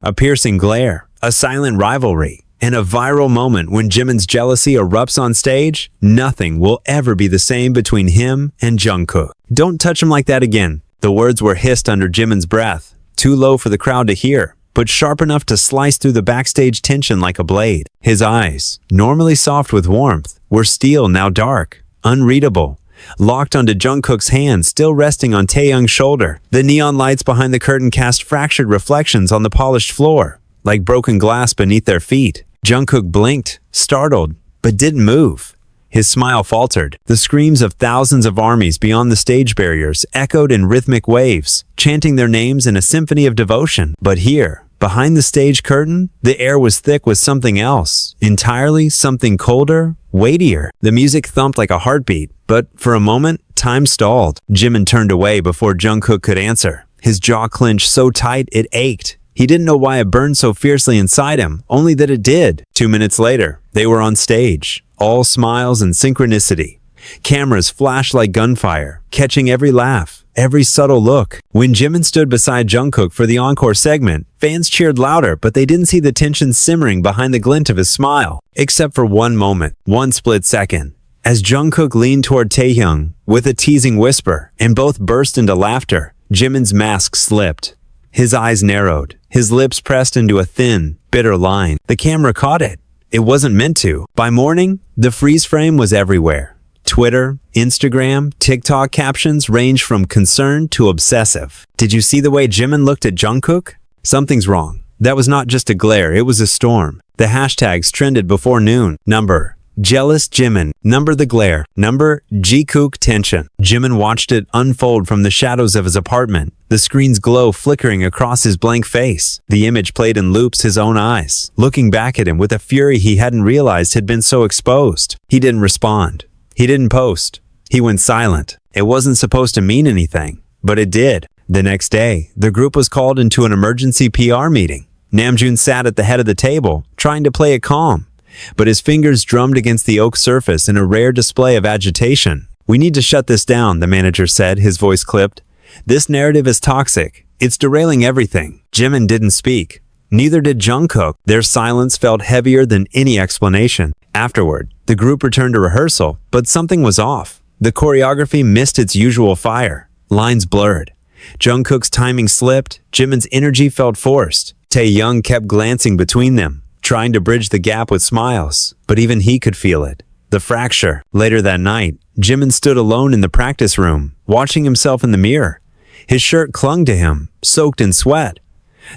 A piercing glare, a silent rivalry, and a viral moment when Jimin's jealousy erupts on stage. Nothing will ever be the same between him and Jungkook. "Don't touch him like that again." The words were hissed under Jimin's breath, too low for the crowd to hear, but sharp enough to slice through the backstage tension like a blade. His eyes, normally soft with warmth, were steel, now dark, unreadable, locked onto Jungkook's hand still resting on Taehyung's shoulder. The neon lights behind the curtain cast fractured reflections on the polished floor, like broken glass beneath their feet. Jungkook blinked, startled, but didn't move. His smile faltered. The screams of thousands of armies beyond the stage barriers echoed in rhythmic waves, chanting their names in a symphony of devotion. But here, behind the stage curtain, the air was thick with something else. Entirely something colder, weightier. The music thumped like a heartbeat, but for a moment, time stalled. Jimin turned away before Jungkook could answer. His jaw clenched so tight it ached. He didn't know why it burned so fiercely inside him, only that it did. 2 minutes later, they were on stage, all smiles and synchronicity. Cameras flashed like gunfire, catching every laugh, every subtle look. When Jimin stood beside Jungkook for the encore segment, fans cheered louder, but they didn't see the tension simmering behind the glint of his smile. Except for one moment, one split second. As Jungkook leaned toward Taehyung with a teasing whisper, and both burst into laughter, Jimin's mask slipped. His eyes narrowed, his lips pressed into a thin, bitter line. The camera caught it. It wasn't meant to. By morning, the freeze frame was everywhere. Twitter, Instagram, TikTok captions ranged from concerned to obsessive. "Did you see the way Jimin looked at Jungkook? Something's wrong." That was not just a glare, it was a storm. The hashtags trended before noon. Number jealous Jimin. Number the glare. Number Jungkook tension. Jimin watched it unfold from the shadows of his apartment, the screen's glow flickering across his blank face. The image played in loops his own eyes, looking back at him with a fury he hadn't realized had been so exposed. He didn't respond. He didn't post. He went silent. It wasn't supposed to mean anything, but it did. The next day, the group was called into an emergency PR meeting. Namjoon sat at the head of the table, trying to play it calm, but his fingers drummed against the oak surface in a rare display of agitation. "We need to shut this down," the manager said, his voice clipped. "This narrative is toxic. It's derailing everything." Jimin didn't speak. Neither did Jungkook. Their silence felt heavier than any explanation. Afterward, the group returned to rehearsal, but something was off. The choreography missed its usual fire. Lines blurred. Jungkook's timing slipped. Jimin's energy felt forced. Taehyung kept glancing between them, trying to bridge the gap with smiles, but even he could feel it. The fracture. Later that night, Jimin stood alone in the practice room, watching himself in the mirror. His shirt clung to him, soaked in sweat.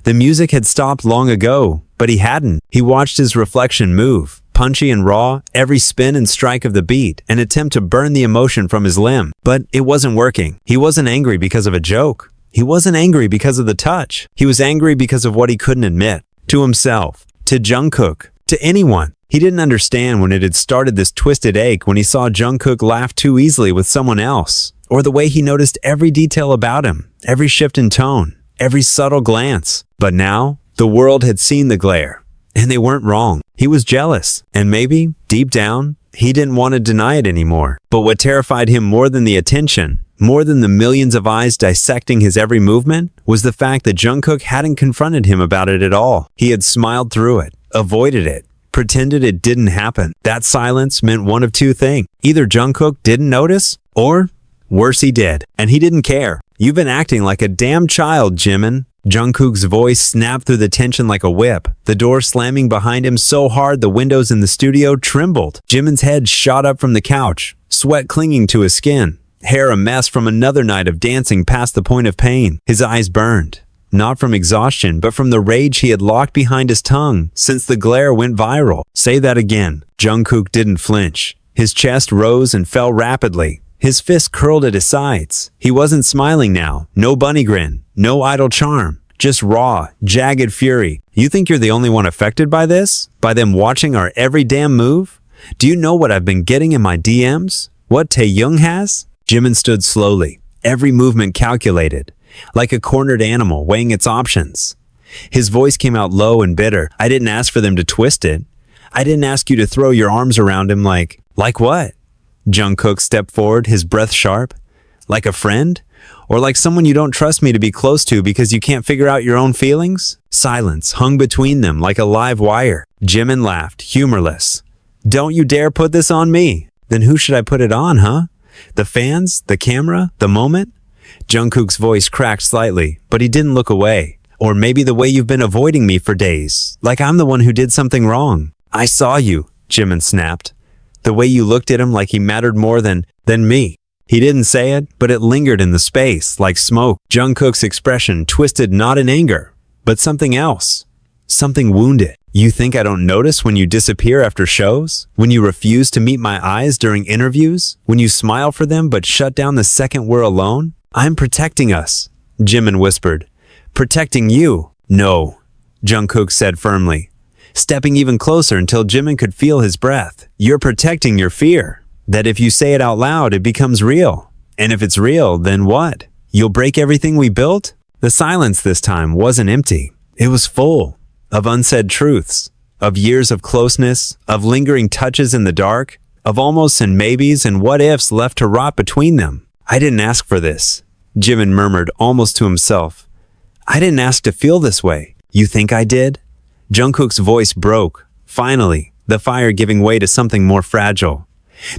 The music had stopped long ago, but he hadn't. He watched his reflection move, punchy and raw, every spin and strike of the beat, an attempt to burn the emotion from his limb. But it wasn't working. He wasn't angry because of a joke. He wasn't angry because of the touch. He was angry because of what he couldn't admit. To himself, to Jungkook, to anyone. He didn't understand when it had started this twisted ache when he saw Jungkook laugh too easily with someone else, or the way he noticed every detail about him, every shift in tone, every subtle glance. But now, the world had seen the glare, and they weren't wrong. He was jealous, and maybe, deep down, he didn't want to deny it anymore. But what terrified him more than the attention, more than the millions of eyes dissecting his every movement, was the fact that Jungkook hadn't confronted him about it at all. He had smiled through it, avoided it, pretended it didn't happen. That silence meant one of two things. Either Jungkook didn't notice, or worse, he did, and he didn't care. "You've been acting like a damn child, Jimin." Jungkook's voice snapped through the tension like a whip, the door slamming behind him so hard the windows in the studio trembled. Jimin's head shot up from the couch, sweat clinging to his skin, hair a mess from another night of dancing past the point of pain. His eyes burned, not from exhaustion, but from the rage he had locked behind his tongue since the glare went viral. "Say that again." Jungkook didn't flinch. His chest rose and fell rapidly. His fist curled at his sides. He wasn't smiling now. No bunny grin. No idle charm. Just raw, jagged fury. "You think you're the only one affected by this? By them watching our every damn move? Do you know what I've been getting in my DMs? What Taehyung has?" Jimin stood slowly, every movement calculated, like a cornered animal weighing its options. His voice came out low and bitter. "I didn't ask for them to twist it. I didn't ask you to throw your arms around him like what?" Jungkook stepped forward, his breath sharp. "Like a friend? Or like someone you don't trust me to be close to because you can't figure out your own feelings? Silence hung between them like a live wire. Jimin laughed, humorless. Don't you dare put this on me. Then who should I put it on, huh? The fans? The camera? The moment? Jungkook's voice cracked slightly, but he didn't look away. Or maybe the way you've been avoiding me for days, like I'm the one who did something wrong. I saw you, Jimin snapped. The way you looked at him like he mattered more than me. He didn't say it, but it lingered in the space, like smoke. Jungkook's expression twisted not in anger, but something else. Something wounded. You think I don't notice when you disappear after shows? When you refuse to meet my eyes during interviews? When you smile for them but shut down the second we're alone? I'm protecting us, Jimin whispered. Protecting you? No, Jungkook said firmly, stepping even closer until Jimin could feel his breath. You're protecting your fear. That if you say it out loud, it becomes real. And if it's real, then what? You'll break everything we built? The silence this time wasn't empty. It was full of unsaid truths, of years of closeness, of lingering touches in the dark, of almost and maybes and what-ifs left to rot between them. I didn't ask for this, Jimin murmured almost to himself. I didn't ask to feel this way. You think I did? Jungkook's voice broke, finally, the fire giving way to something more fragile.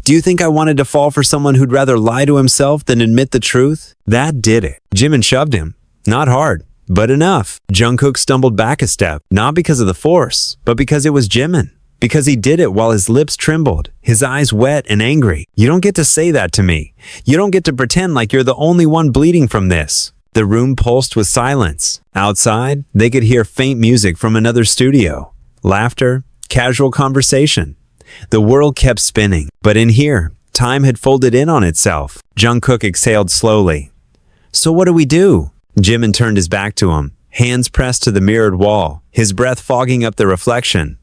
Do you think I wanted to fall for someone who'd rather lie to himself than admit the truth? That did it. Jimin shoved him. Not hard, but enough. Jungkook stumbled back a step, not because of the force, but because it was Jimin. Because he did it while his lips trembled, his eyes wet and angry. You don't get to say that to me. You don't get to pretend like you're the only one bleeding from this. The room pulsed with silence. Outside, they could hear faint music from another studio. Laughter, casual conversation. The world kept spinning, but in here, time had folded in on itself. Jungkook exhaled slowly. So what do we do? Jimin turned his back to him, hands pressed to the mirrored wall, his breath fogging up the reflection.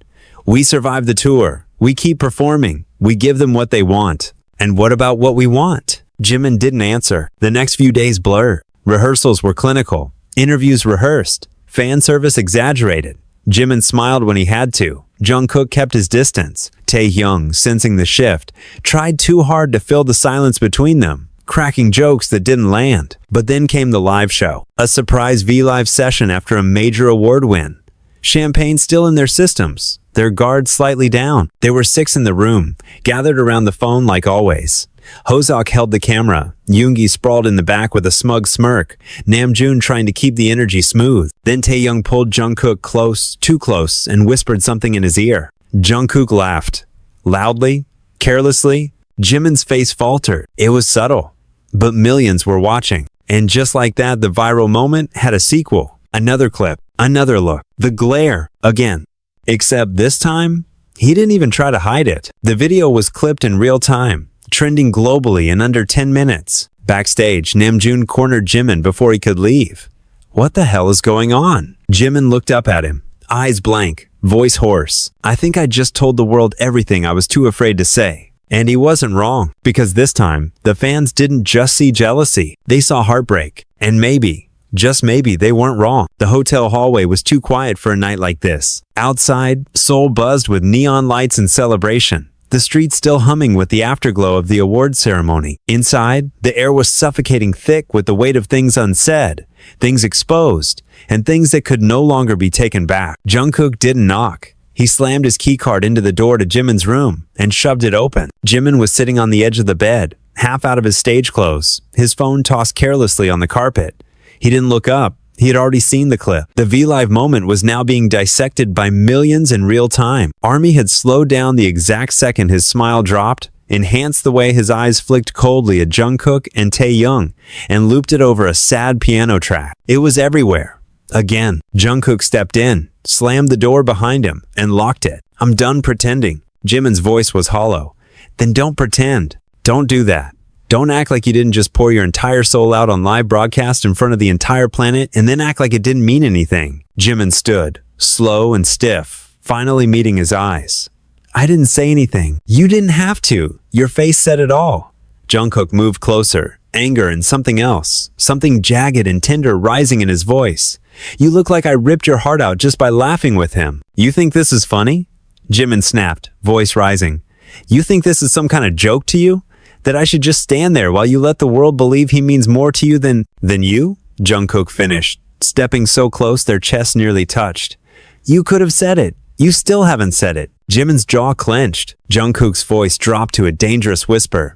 We survive the tour. We keep performing. We give them what they want. And what about what we want? Jimin didn't answer. The next few days blurred. Rehearsals were clinical. Interviews rehearsed. Fan service exaggerated. Jimin smiled when he had to. Jungkook kept his distance. Taehyung, sensing the shift, tried too hard to fill the silence between them, cracking jokes that didn't land. But then came the live show, a surprise V-Live session after a major award win. Champagne still in their systems, their guards slightly down. There were 6 in the room, gathered around the phone like always. Hosok held the camera, Yoongi sprawled in the back with a smug smirk, Namjoon trying to keep the energy smooth. Then Taehyung pulled Jungkook close, too close, and whispered something in his ear. Jungkook laughed. Loudly, carelessly, Jimin's face faltered. It was subtle, but millions were watching. And just like that, the viral moment had a sequel. Another clip, another look, the glare, again. Except this time, he didn't even try to hide it. The video was clipped in real time, trending globally in under 10 minutes. Backstage, Namjoon cornered Jimin before he could leave. What the hell is going on? Jimin looked up at him, eyes blank, voice hoarse. I think I just told the world everything I was too afraid to say. And he wasn't wrong, because this time, the fans didn't just see jealousy, they saw heartbreak. And maybe, just maybe, they weren't wrong. The hotel hallway was too quiet for a night like this. Outside, Seoul buzzed with neon lights and celebration. The streets still humming with the afterglow of the awards ceremony. Inside, the air was suffocating thick with the weight of things unsaid, things exposed, and things that could no longer be taken back. Jungkook didn't knock. He slammed his keycard into the door to Jimin's room and shoved it open. Jimin was sitting on the edge of the bed, half out of his stage clothes, his phone tossed carelessly on the carpet. He didn't look up. He had already seen the clip. The V-Live moment was now being dissected by millions in real time. Army had slowed down the exact second his smile dropped, enhanced the way his eyes flicked coldly at Jungkook and Taehyung, and looped it over a sad piano track. It was everywhere. Again, Jungkook stepped in, slammed the door behind him, and locked it. I'm done pretending. Jimin's voice was hollow. Then don't pretend. Don't do that. Don't act like you didn't just pour your entire soul out on live broadcast in front of the entire planet and then act like it didn't mean anything. Jimin stood, slow and stiff, finally meeting his eyes. I didn't say anything. You didn't have to. Your face said it all. Jungkook moved closer, anger and something else, something jagged and tender rising in his voice. You look like I ripped your heart out just by laughing with him. You think this is funny? Jimin snapped, voice rising. You think this is some kind of joke to you? That I should just stand there while you let the world believe he means more to you than you? Jungkook finished, stepping so close their chests nearly touched. You could have said it. You still haven't said it. Jimin's jaw clenched. Jungkook's voice dropped to a dangerous whisper.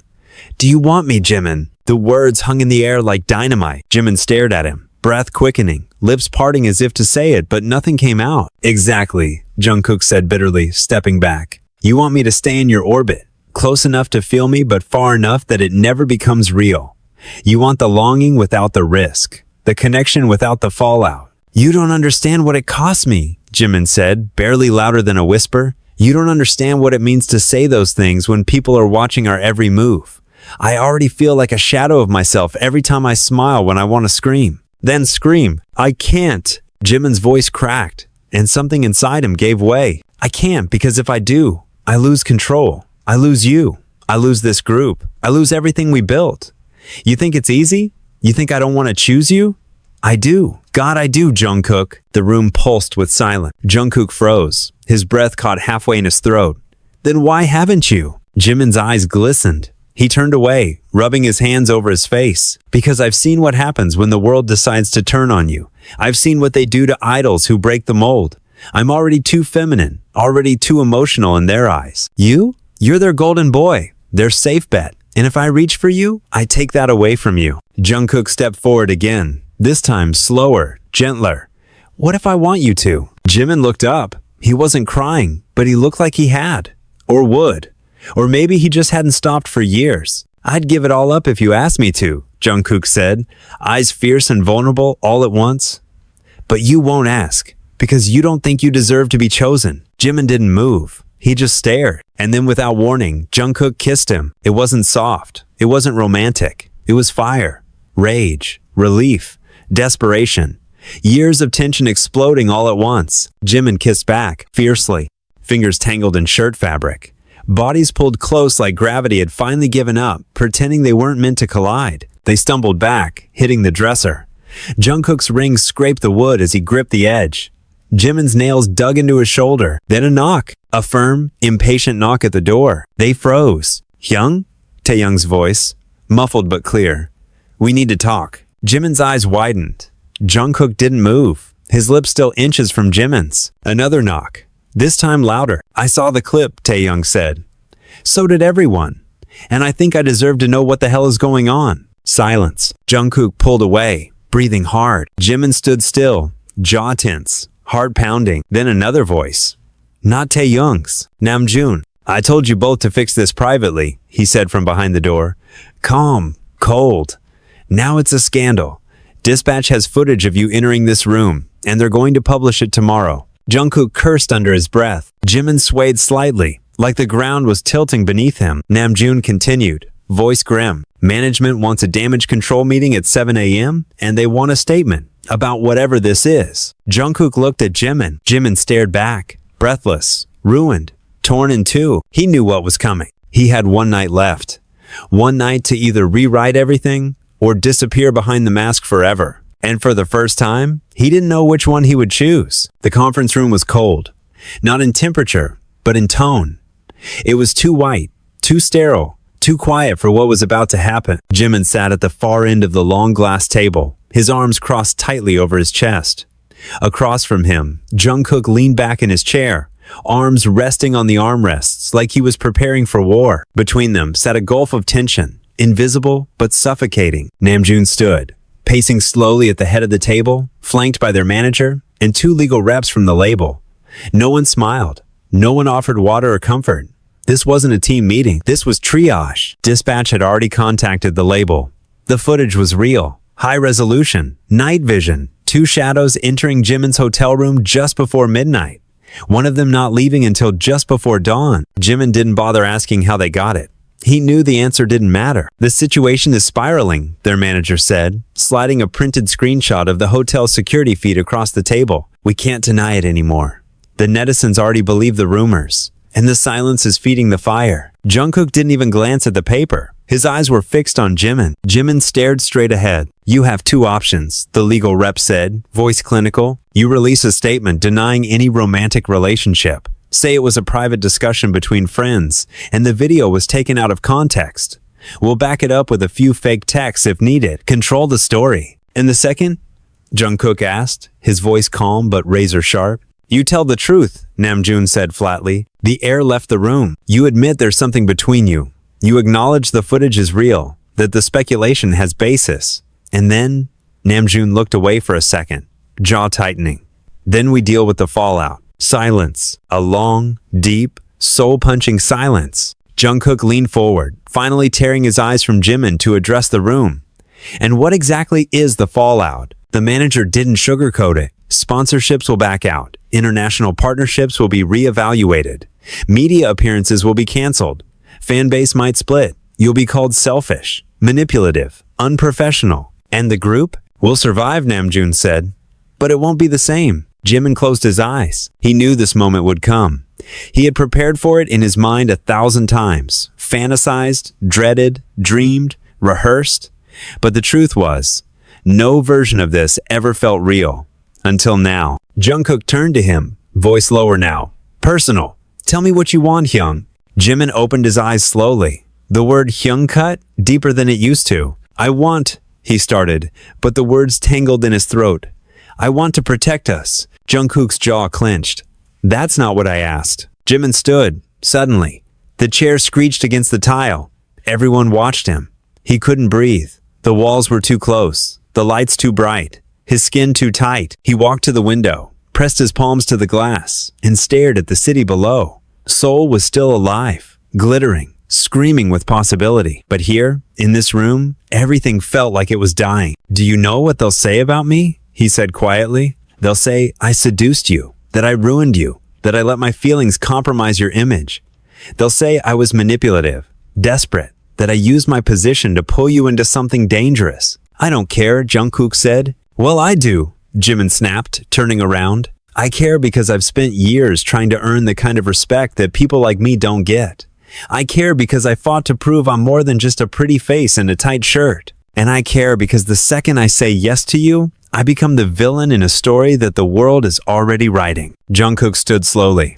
Do you want me, Jimin? The words hung in the air like dynamite. Jimin stared at him, breath quickening, lips parting as if to say it, but nothing came out. Exactly, Jungkook said bitterly, stepping back. You want me to stay in your orbit, close enough to feel me but far enough that it never becomes real. You want the longing without the risk, the connection without the fallout. You don't understand what it costs me, Jimin said, barely louder than a whisper. You don't understand what it means to say those things when people are watching our every move. I already feel like a shadow of myself every time I smile when I want to scream. Then scream. I can't. Jimin's voice cracked, and something inside him gave way. I can't because if I do, I lose control. I lose you. I lose this group. I lose everything we built. You think it's easy? You think I don't want to choose you? I do. God, I do, Jungkook. The room pulsed with silence. Jungkook froze. His breath caught halfway in his throat. Then why haven't you? Jimin's eyes glistened. He turned away, rubbing his hands over his face. Because I've seen what happens when the world decides to turn on you. I've seen what they do to idols who break the mold. I'm already too feminine, already too emotional in their eyes. You're their golden boy, their safe bet. And if I reach for you, I take that away from you. Jungkook stepped forward again, this time slower, gentler. What if I want you to? Jimin looked up. He wasn't crying, but he looked like he had. Or would. Or maybe he just hadn't stopped for years. I'd give it all up if you asked me to, Jungkook said, eyes fierce and vulnerable all at once. But you won't ask, because you don't think you deserve to be chosen. Jimin didn't move. He just stared. And then without warning, Jungkook kissed him. It wasn't soft. It wasn't romantic. It was fire, rage, relief, desperation. Years of tension exploding all at once. Jimin kissed back, fiercely, fingers tangled in shirt fabric. Bodies pulled close like gravity had finally given up, pretending they weren't meant to collide. They stumbled back, hitting the dresser. Jungkook's ring scraped the wood as he gripped the edge. Jimin's nails dug into his shoulder. Then a knock. A firm, impatient knock at the door. They froze. Hyung? Taehyung's voice, muffled but clear. We need to talk. Jimin's eyes widened. Jungkook didn't move, his lips still inches from Jimin's. Another knock. This time louder. I saw the clip, Taehyung said. So did everyone. And I think I deserve to know what the hell is going on. Silence. Jungkook pulled away, breathing hard. Jimin stood still, jaw tense, heart pounding. Then another voice. Not Taehyung's. Namjoon. I told you both to fix this privately, he said from behind the door. Calm, cold. Now it's a scandal. Dispatch has footage of you entering this room, and they're going to publish it tomorrow. Jungkook cursed under his breath. Jimin swayed slightly, like the ground was tilting beneath him. Namjoon continued, voice grim. Management wants a damage control meeting at 7 a.m., and they want a statement about whatever this is. Jungkook looked at Jimin. Jimin stared back, breathless, ruined, torn in two. He knew what was coming. He had one night left. One night to either rewrite everything or disappear behind the mask forever. And for the first time, he didn't know which one he would choose. The conference room was cold, not in temperature, but in tone. It was too white, too sterile, too quiet for what was about to happen. Jimin sat at the far end of the long glass table, his arms crossed tightly over his chest. Across from him, Jungkook leaned back in his chair, arms resting on the armrests like he was preparing for war. Between them sat a gulf of tension, invisible but suffocating. Namjoon stood, pacing slowly at the head of the table, flanked by their manager and two legal reps from the label. No one smiled. No one offered water or comfort. This wasn't a team meeting. This was triage. Dispatch had already contacted the label. The footage was real. High resolution. Night vision. Two shadows entering Jimin's hotel room just before midnight. One of them not leaving until just before dawn. Jimin didn't bother asking how they got it. He knew the answer didn't matter. The situation is spiraling, their manager said, sliding a printed screenshot of the hotel security feed across the table. We can't deny it anymore. The netizens already believe the rumors, and the silence is feeding the fire. Jungkook didn't even glance at the paper. His eyes were fixed on Jimin. Jimin stared straight ahead. You have two options, the legal rep said, voice clinical. You release a statement denying any romantic relationship. Say it was a private discussion between friends, and the video was taken out of context. We'll back it up with a few fake texts if needed. Control the story. And the second? Jungkook asked, his voice calm but razor sharp. You tell the truth, Namjoon said flatly. The air left the room. You admit there's something between you. You acknowledge the footage is real, that the speculation has basis. And then, Namjoon looked away for a second, jaw tightening. Then we deal with the fallout. Silence. A long, deep, soul-punching silence. Jungkook leaned forward, finally tearing his eyes from Jimin to address the room. And what exactly is the fallout? The manager didn't sugarcoat it. Sponsorships will back out. International partnerships will be re-evaluated. Media appearances will be canceled. Fan base might split. You'll be called selfish, manipulative, unprofessional. And the group will survive, Namjoon said. But it won't be the same. Jimin closed his eyes. He knew this moment would come. He had prepared for it in his mind 1,000 times. Fantasized, dreaded, dreamed, rehearsed. But the truth was, no version of this ever felt real. Until now. Jungkook turned to him, voice lower now. Personal. Tell me what you want, Hyung. Jimin opened his eyes slowly. The word Hyung cut deeper than it used to. I want, he started, but the words tangled in his throat. I want to protect us. Jungkook's jaw clenched. That's not what I asked. Jimin stood, suddenly. The chair screeched against the tile. Everyone watched him. He couldn't breathe. The walls were too close. The lights too bright. His skin too tight. He walked to the window, pressed his palms to the glass, and stared at the city below. Seoul was still alive, glittering, screaming with possibility. But here, in this room, everything felt like it was dying. Do you know what they'll say about me? He said quietly. They'll say, I seduced you, that I ruined you, that I let my feelings compromise your image. They'll say I was manipulative, desperate, that I used my position to pull you into something dangerous. I don't care, Jungkook said. Well, I do, Jimin snapped, turning around. I care because I've spent years trying to earn the kind of respect that people like me don't get. I care because I fought to prove I'm more than just a pretty face and a tight shirt. And I care because the second I say yes to you, I become the villain in a story that the world is already writing. Jungkook stood slowly.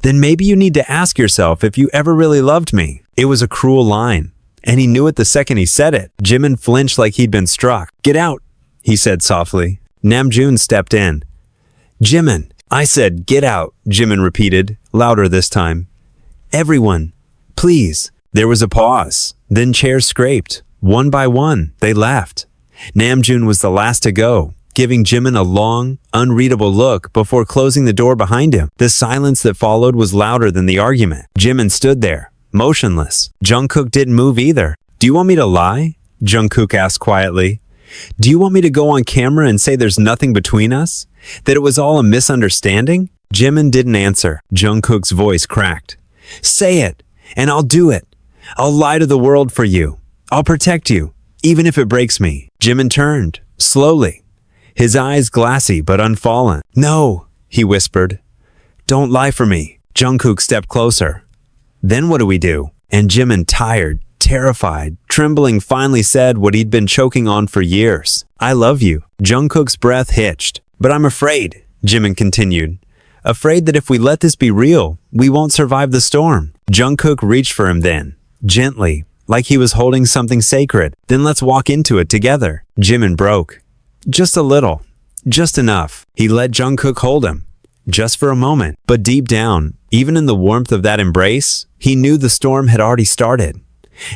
Then maybe you need to ask yourself if you ever really loved me. It was a cruel line, and he knew it the second he said it. Jimin flinched like he'd been struck. Get out, he said softly. Namjoon stepped in. Jimin, I said get out, Jimin repeated, louder this time. Everyone, please. There was a pause. Then chairs scraped. One by one, they left. Namjoon was the last to go, giving Jimin a long, unreadable look before closing the door behind him. The silence that followed was louder than the argument. Jimin stood there, motionless. Jungkook didn't move either. Do you want me to lie? Jungkook asked quietly. Do you want me to go on camera and say there's nothing between us? That it was all a misunderstanding? Jimin didn't answer. Jungkook's voice cracked. Say it, and I'll do it. I'll lie to the world for you. I'll protect you, even if it breaks me. Jimin turned, slowly, his eyes glassy but unfallen. No, he whispered. Don't lie for me. Jungkook stepped closer. Then what do we do? And Jimin, tired, terrified, trembling, finally said what he'd been choking on for years. I love you. Jungkook's breath hitched. But I'm afraid, Jimin continued. Afraid that if we let this be real, we won't survive the storm. Jungkook reached for him then, gently, like he was holding something sacred. Then let's walk into it together. Jimin broke. Just a little. Just enough. He let Jungkook hold him. Just for a moment. But deep down, even in the warmth of that embrace, he knew the storm had already started.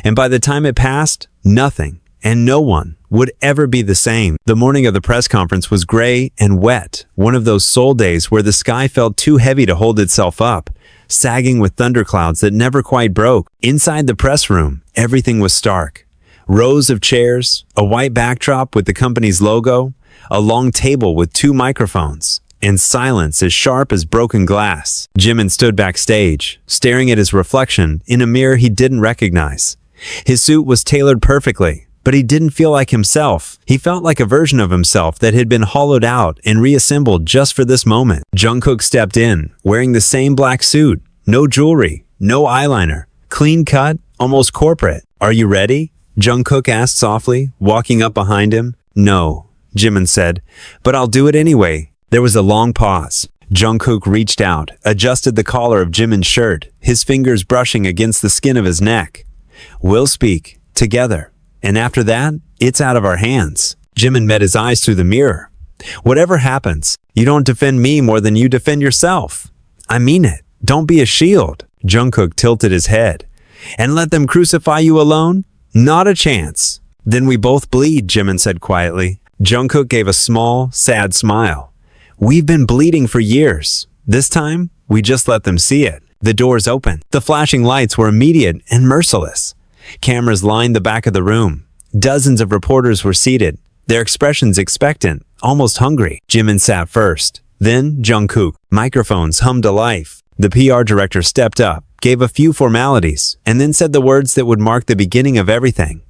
And by the time it passed, nothing and no one would ever be the same. The morning of the press conference was gray and wet, one of those Seoul days where the sky felt too heavy to hold itself up, sagging with thunderclouds that never quite broke. Inside the press room, everything was stark. Rows of chairs, a white backdrop with the company's logo, a long table with 2 microphones, and silence as sharp as broken glass. Jimin stood backstage, staring at his reflection in a mirror he didn't recognize. His suit was tailored perfectly, but he didn't feel like himself. He felt like a version of himself that had been hollowed out and reassembled just for this moment. Jungkook stepped in, wearing the same black suit, no jewelry, no eyeliner, clean cut, almost corporate. Are you ready? Jungkook asked softly, walking up behind him. No, Jimin said, but I'll do it anyway. There was a long pause. Jungkook reached out, adjusted the collar of Jimin's shirt, his fingers brushing against the skin of his neck. We'll speak, together. And after that, it's out of our hands. Jimin met his eyes through the mirror. Whatever happens, you don't defend me more than you defend yourself. I mean it. Don't be a shield. Jungkook tilted his head. And let them crucify you alone? Not a chance. Then we both bleed, Jimin said quietly. Jungkook gave a small, sad smile. We've been bleeding for years. This time, we just let them see it. The doors opened. The flashing lights were immediate and merciless. Cameras lined the back of the room. Dozens of reporters were seated, their expressions expectant, almost hungry. Jimin sat first. Then Jungkook. Microphones hummed to life. The PR director stepped up, gave a few formalities, and then said the words that would mark the beginning of everything.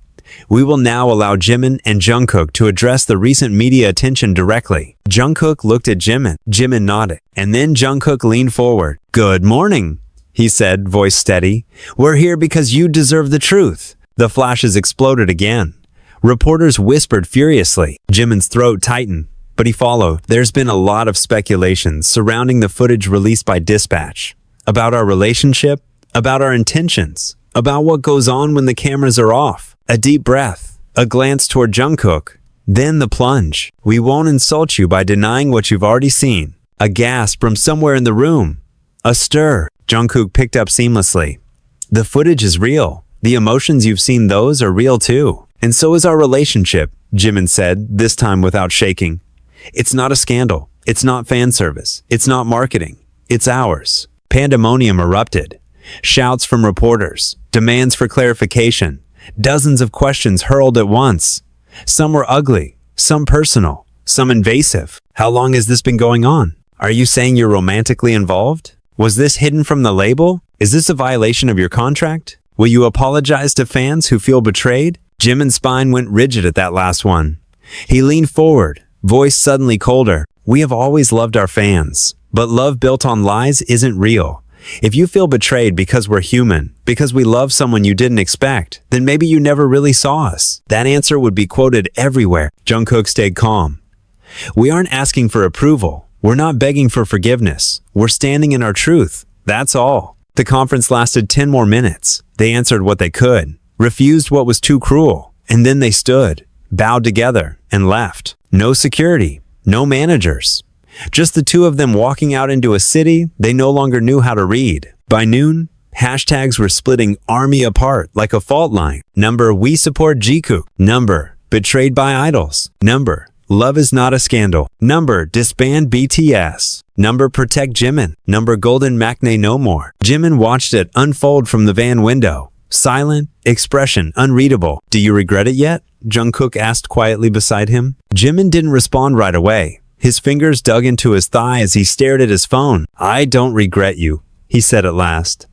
We will now allow Jimin and Jungkook to address the recent media attention directly. Jungkook looked at Jimin. Jimin nodded, and then Jungkook leaned forward. Good morning, he said, voice steady. We're here because you deserve the truth. The flashes exploded again. Reporters whispered furiously. Jimin's throat tightened, but he followed. There's been a lot of speculation surrounding the footage released by Dispatch. About our relationship, about our intentions, about what goes on when the cameras are off. A deep breath, a glance toward Jungkook, then the plunge. We won't insult you by denying what you've already seen. A gasp from somewhere in the room. A stir. Jungkook picked up seamlessly. The footage is real. The emotions you've seen, those are real too. And so is our relationship, Jimin said, this time without shaking. It's not a scandal. It's not fan service. It's not marketing. It's ours. Pandemonium erupted. Shouts from reporters. Demands for clarification. Dozens of questions hurled at once. Some were ugly. Some personal. Some invasive. How long has this been going on? Are you saying you're romantically involved? Was this hidden from the label? Is this a violation of your contract? Will you apologize to fans who feel betrayed? Jimin's spine went rigid at that last one. He leaned forward, voice suddenly colder. We have always loved our fans, but love built on lies isn't real. If you feel betrayed because we're human, because we love someone you didn't expect, then maybe you never really saw us. That answer would be quoted everywhere. Jungkook stayed calm. We aren't asking for approval. We're not begging for forgiveness. We're standing in our truth. That's all. The conference lasted 10 more minutes. They answered what they could, refused what was too cruel, and then they stood, bowed together, and left. No security, no managers. Just the two of them walking out into a city they no longer knew how to read. By noon, hashtags were splitting army apart like a fault line. Number we support Jungkook. Number betrayed by idols. Number love is not a scandal. Number disband BTS. Number protect Jimin. Number golden maknae no more. Jimin watched it unfold from the van window. Silent, expression unreadable. Do you regret it yet? Jungkook asked quietly beside him. Jimin didn't respond right away. His fingers dug into his thigh as he stared at his phone. I don't regret you, he said at last.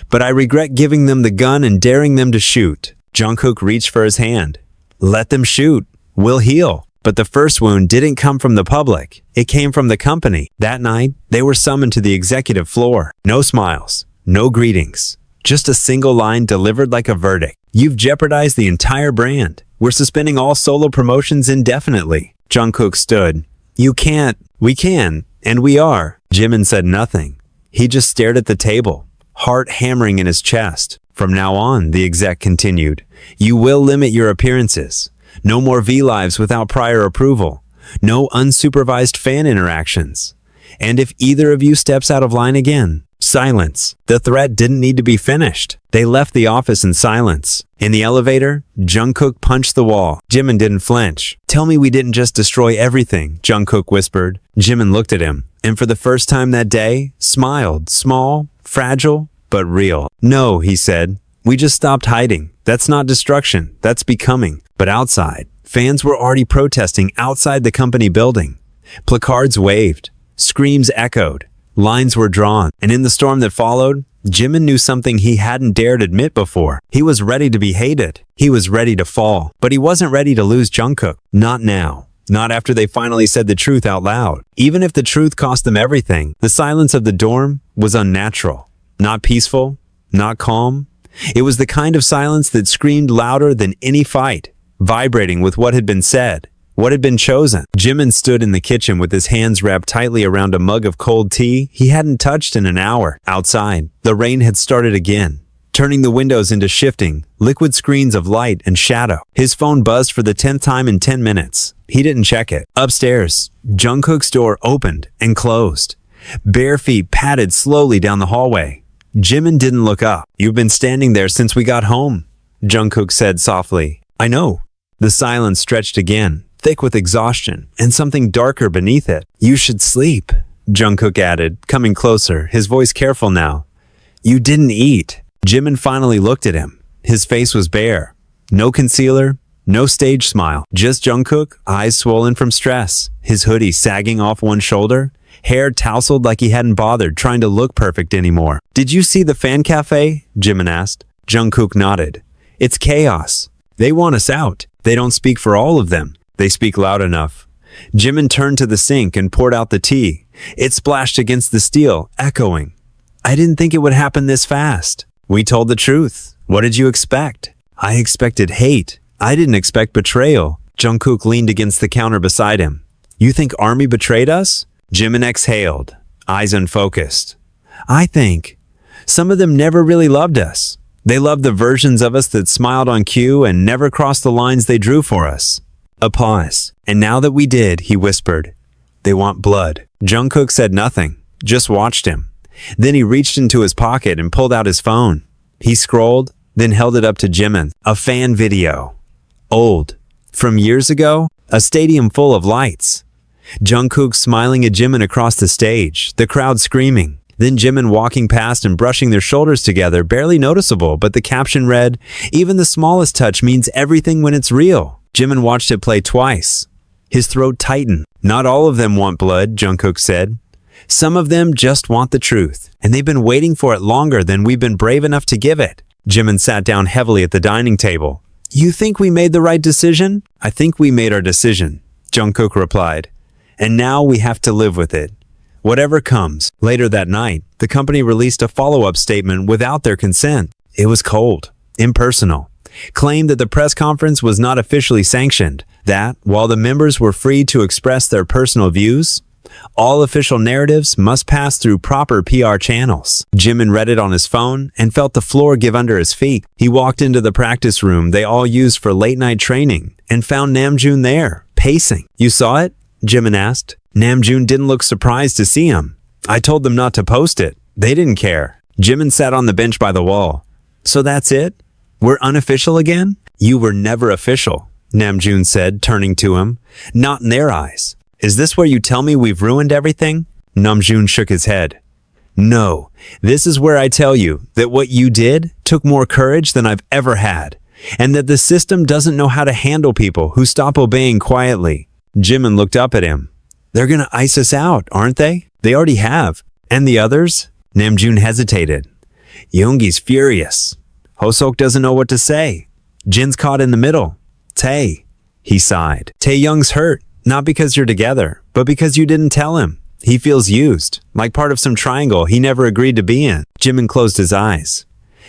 But I regret giving them the gun and daring them to shoot. Jungkook reached for his hand. Let them shoot. We'll heal. But the first wound didn't come from the public. It came from the company. That night, they were summoned to the executive floor. No smiles. No greetings. Just a single line delivered like a verdict. You've jeopardized the entire brand. We're suspending all solo promotions indefinitely. Jungkook stood. You can't. We can. And we are. Jimin said nothing. He just stared at the table, heart hammering in his chest. From now on, the exec continued, you will limit your appearances. No more V-Lives without prior approval. No unsupervised fan interactions. And if either of you steps out of line again, silence. The threat didn't need to be finished. They left the office in silence. In the elevator, Jungkook punched the wall. Jimin didn't flinch. Tell me we didn't just destroy everything, Jungkook whispered. Jimin looked at him, and for the first time that day, smiled. Small, fragile, but real. No, he said. We just stopped hiding. That's not destruction. That's becoming. But outside, fans were already protesting outside the company building. Placards waved. Screams echoed. Lines were drawn. And in the storm that followed, Jimin knew something he hadn't dared admit before. He was ready to be hated. He was ready to fall. But he wasn't ready to lose Jungkook. Not now. Not after they finally said the truth out loud. Even if the truth cost them everything, the silence of the dorm was unnatural. Not peaceful. Not calm. It was the kind of silence that screamed louder than any fight, vibrating with what had been said, what had been chosen. Jimin stood in the kitchen with his hands wrapped tightly around a mug of cold tea he hadn't touched in an hour. Outside, the rain had started again. turning the windows into shifting, liquid screens of light and shadow. His phone buzzed for the 10th time in 10 minutes. He didn't check it. Upstairs, Jungkook's door opened and closed. Bare feet padded slowly down the hallway. Jimin didn't look up. "You've been standing there since we got home," Jungkook said softly. "I know." The silence stretched again, thick with exhaustion and something darker beneath it. "You should sleep," Jungkook added, coming closer, his voice careful now. "You didn't eat." Jimin finally looked at him. His face was bare. No concealer, no stage smile. Just Jungkook, eyes swollen from stress, his hoodie sagging off one shoulder, hair tousled like he hadn't bothered trying to look perfect anymore. "Did you see the fan cafe?" Jimin asked. Jungkook nodded. "It's chaos. They want us out. They don't speak for all of them. They speak loud enough." Jimin turned to the sink and poured out the tea. It splashed against the steel, echoing. "I didn't think it would happen this fast." "We told the truth. What did you expect?" "I expected hate. I didn't expect betrayal." Jungkook leaned against the counter beside him. "You think ARMY betrayed us?" Jimin exhaled, eyes unfocused. "I think some of them never really loved us. They loved the versions of us that smiled on cue and never crossed the lines they drew for us." A pause. "And now that we did," he whispered, "they want blood." Jungkook said nothing, just watched him. Then he reached into his pocket and pulled out his phone. He scrolled, then held it up to Jimin. A fan video. Old. From years ago, a stadium full of lights. Jungkook smiling at Jimin across the stage, the crowd screaming. Then Jimin walking past and brushing their shoulders together, barely noticeable, but the caption read, "Even the smallest touch means everything when it's real." Jimin watched it play twice. His throat tightened. "Not all of them want blood," Jungkook said. "Some of them just want the truth, and they've been waiting for it longer than we've been brave enough to give it." Jimin sat down heavily at the dining table. "You think we made the right decision?" "I think we made our decision," Jungkook replied. "And now we have to live with it. Whatever comes." Later that night, the company released a follow-up statement without their consent. It was cold, impersonal. Claimed that the press conference was not officially sanctioned, that, while the members were free to express their personal views, all official narratives must pass through proper PR channels. Jimin read it on his phone and felt the floor give under his feet. He walked into the practice room they all used for late-night training and found Namjoon there, pacing. "You saw it?" Jimin asked. Namjoon didn't look surprised to see him. "I told them not to post it. They didn't care." Jimin sat on the bench by the wall. "So that's it? We're unofficial again?" "You were never official," Namjoon said, turning to him. "Not in their eyes. Is this where you tell me we've ruined everything?" Namjoon shook his head. "No, this is where I tell you that what you did took more courage than I've ever had, and that the system doesn't know how to handle people who stop obeying quietly." Jimin looked up at him. "They're gonna ice us out, aren't they?" "They already have." "And the others?" Namjoon hesitated. "Yoongi's furious. Hosok doesn't know what to say. Jin's caught in the middle. He sighed. "Taehyung's hurt. Not because you're together, but because you didn't tell him. He feels used, like part of some triangle he never agreed to be in." Jimin closed his eyes.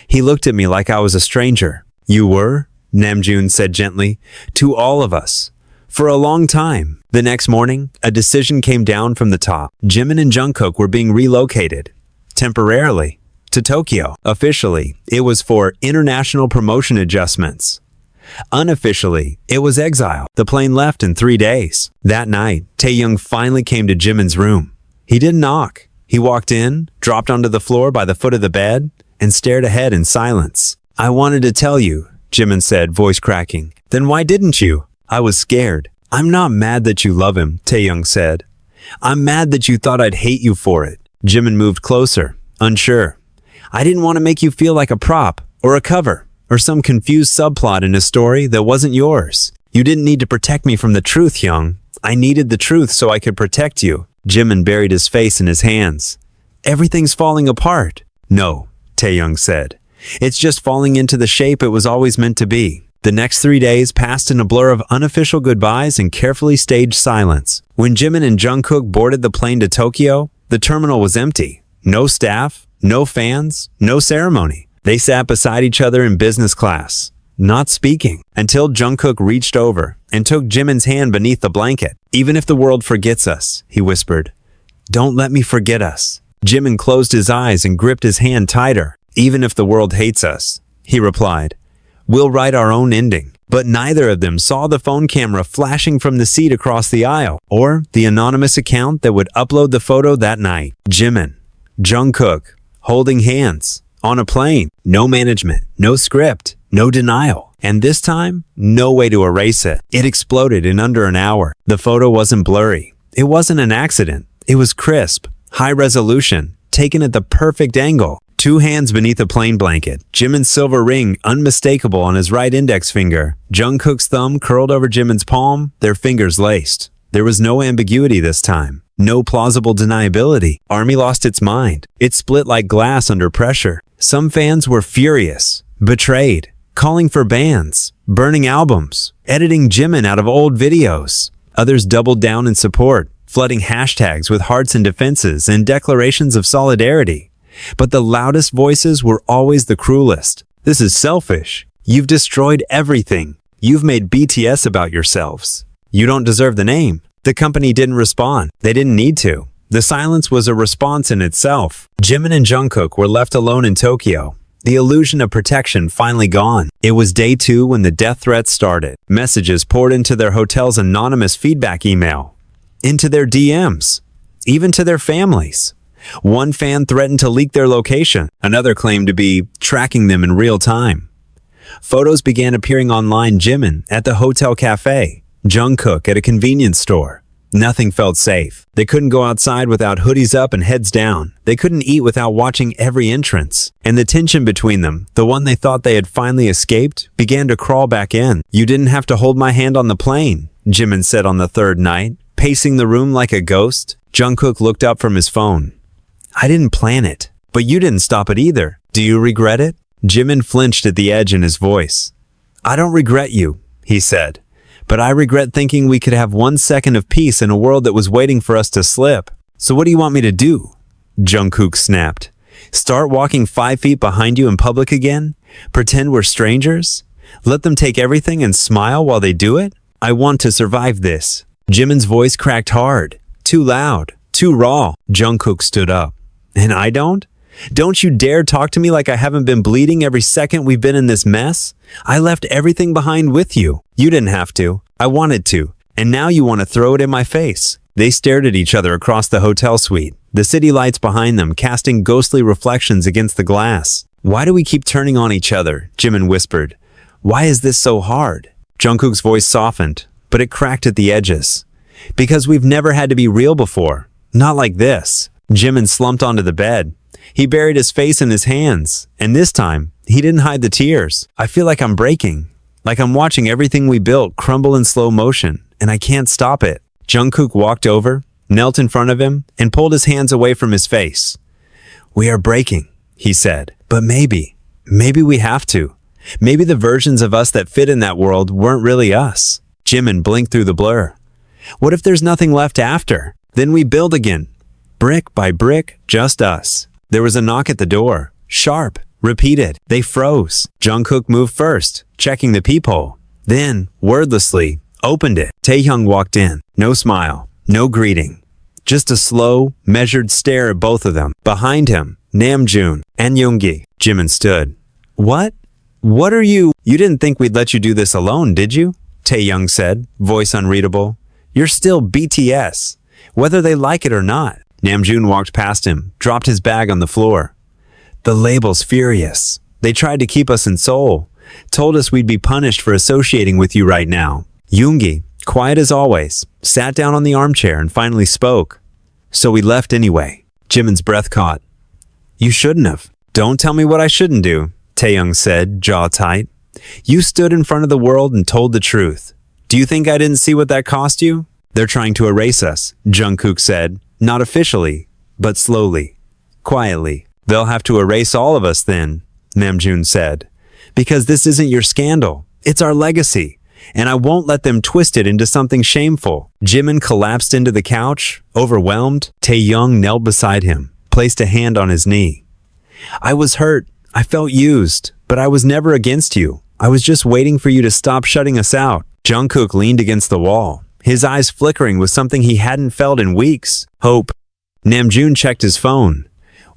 "He looked at me like I was a stranger." "You were?" Namjoon said gently. "To all of us. For a long time." The next morning, a decision came down from the top. Jimin and Jungkook were being relocated, temporarily, to Tokyo. Officially, it was for international promotion adjustments. Unofficially, it was exile. The plane left in 3 days. That night, Taehyung finally came to Jimin's room. He didn't knock. He walked in, dropped onto the floor by the foot of the bed, and stared ahead in silence. "I wanted to tell you," Jimin said, voice cracking. "Then why didn't you?" "I was scared." "I'm not mad that you love him," Taehyung said. "I'm mad that you thought I'd hate you for it." Jimin moved closer, unsure. "I didn't want to make you feel like a prop, or a cover, or some confused subplot in a story that wasn't yours. You didn't need to protect me from the truth, Hyung. I needed the truth so I could protect you." Jimin buried his face in his hands. "Everything's falling apart." "No," Taehyung said. "It's just falling into the shape it was always meant to be." The next 3 days passed in a blur of unofficial goodbyes and carefully staged silence. When Jimin and Jungkook boarded the plane to Tokyo, the terminal was empty. No staff, no fans, no ceremony. They sat beside each other in business class, not speaking, until Jungkook reached over and took Jimin's hand beneath the blanket. "Even if the world forgets us," he whispered, "don't let me forget us." Jimin closed his eyes and gripped his hand tighter. Even if the world hates us, he replied, we'll write our own ending. But neither of them saw the phone camera flashing from the seat across the aisle, or the anonymous account that would upload the photo that night. Jimin, Jungkook, holding hands, on a plane. No management, no script, no denial. And this time, no way to erase it. It exploded in under an hour. The photo wasn't blurry. It wasn't an accident. It was crisp, high resolution, taken at the perfect angle. 2 hands beneath a plain blanket, Jimin's silver ring unmistakable on his right index finger, Jungkook's thumb curled over Jimin's palm, their fingers laced. There was no ambiguity this time, no plausible deniability. ARMY lost its mind. It split like glass under pressure. Some fans were furious, betrayed, calling for bans, burning albums, editing Jimin out of old videos. Others doubled down in support, flooding hashtags with hearts and defenses and declarations of solidarity. But the loudest voices were always the cruelest. This is selfish. You've destroyed everything. You've made BTS about yourselves. You don't deserve the name. The company didn't respond. They didn't need to. The silence was a response in itself. Jimin and Jungkook were left alone in Tokyo. The illusion of protection finally gone. It was day 2 when the death threats started. Messages poured into their hotel's anonymous feedback email, into their DMs, even to their families. One fan threatened to leak their location. Another claimed to be tracking them in real time. Photos began appearing online. Jimin at the hotel cafe, Jungkook at a convenience store. Nothing felt safe. They couldn't go outside without hoodies up and heads down. They couldn't eat without watching every entrance. And the tension between them, the one they thought they had finally escaped, began to crawl back in. You didn't have to hold my hand on the plane, Jimin said on the 3rd night, pacing the room like a ghost. Jungkook looked up from his phone. I didn't plan it, but you didn't stop it either. Do you regret it? Jimin flinched at the edge in his voice. I don't regret you, he said, but I regret thinking we could have 1 second of peace in a world that was waiting for us to slip. So what do you want me to do? Jungkook snapped. Start walking 5 feet behind you in public again? Pretend we're strangers? Let them take everything and smile while they do it? I want to survive this. Jimin's voice cracked hard, too loud, too raw. Jungkook stood up. And I don't? Don't you dare talk to me like I haven't been bleeding every second we've been in this mess. I left everything behind with you. You didn't have to. I wanted to. And now you want to throw it in my face. They stared at each other across the hotel suite, the city lights behind them casting ghostly reflections against the glass. Why do we keep turning on each other? Jimin whispered. Why is this so hard? Jungkook's voice softened, but it cracked at the edges. Because we've never had to be real before. Not like this. Jimin slumped onto the bed. He buried his face in his hands, and this time, he didn't hide the tears. I feel like I'm breaking, like I'm watching everything we built crumble in slow motion, and I can't stop it. Jungkook walked over, knelt in front of him, and pulled his hands away from his face. We are breaking, he said, but maybe we have to. Maybe the versions of us that fit in that world weren't really us. Jimin blinked through the blur. What if there's nothing left after? Then we build again. Brick by brick, just us. There was a knock at the door. Sharp, repeated. They froze. Jungkook moved first, checking the peephole. Then, wordlessly, opened it. Taehyung walked in. No smile, no greeting. Just a slow, measured stare at both of them. Behind him, Namjoon and Yoongi. Jimin stood. What? What are you? You didn't think we'd let you do this alone, did you? Taehyung said, voice unreadable. You're still BTS, whether they like it or not. Namjoon walked past him, dropped his bag on the floor. The label's furious. They tried to keep us in Seoul, told us we'd be punished for associating with you right now. Yoongi, quiet as always, sat down on the armchair and finally spoke. So we left anyway. Jimin's breath caught. You shouldn't have. Don't tell me what I shouldn't do, Taehyung said, jaw tight. You stood in front of the world and told the truth. Do you think I didn't see what that cost you? They're trying to erase us, Jungkook said. Not officially, but slowly, quietly. They'll have to erase all of us then, Namjoon said. Because this isn't your scandal. It's our legacy. And I won't let them twist it into something shameful. Jimin collapsed into the couch, overwhelmed. Taehyung knelt beside him, placed a hand on his knee. I was hurt. I felt used, but I was never against you. I was just waiting for you to stop shutting us out. Jungkook leaned against the wall, his eyes flickering with something he hadn't felt in weeks. Hope. Namjoon checked his phone.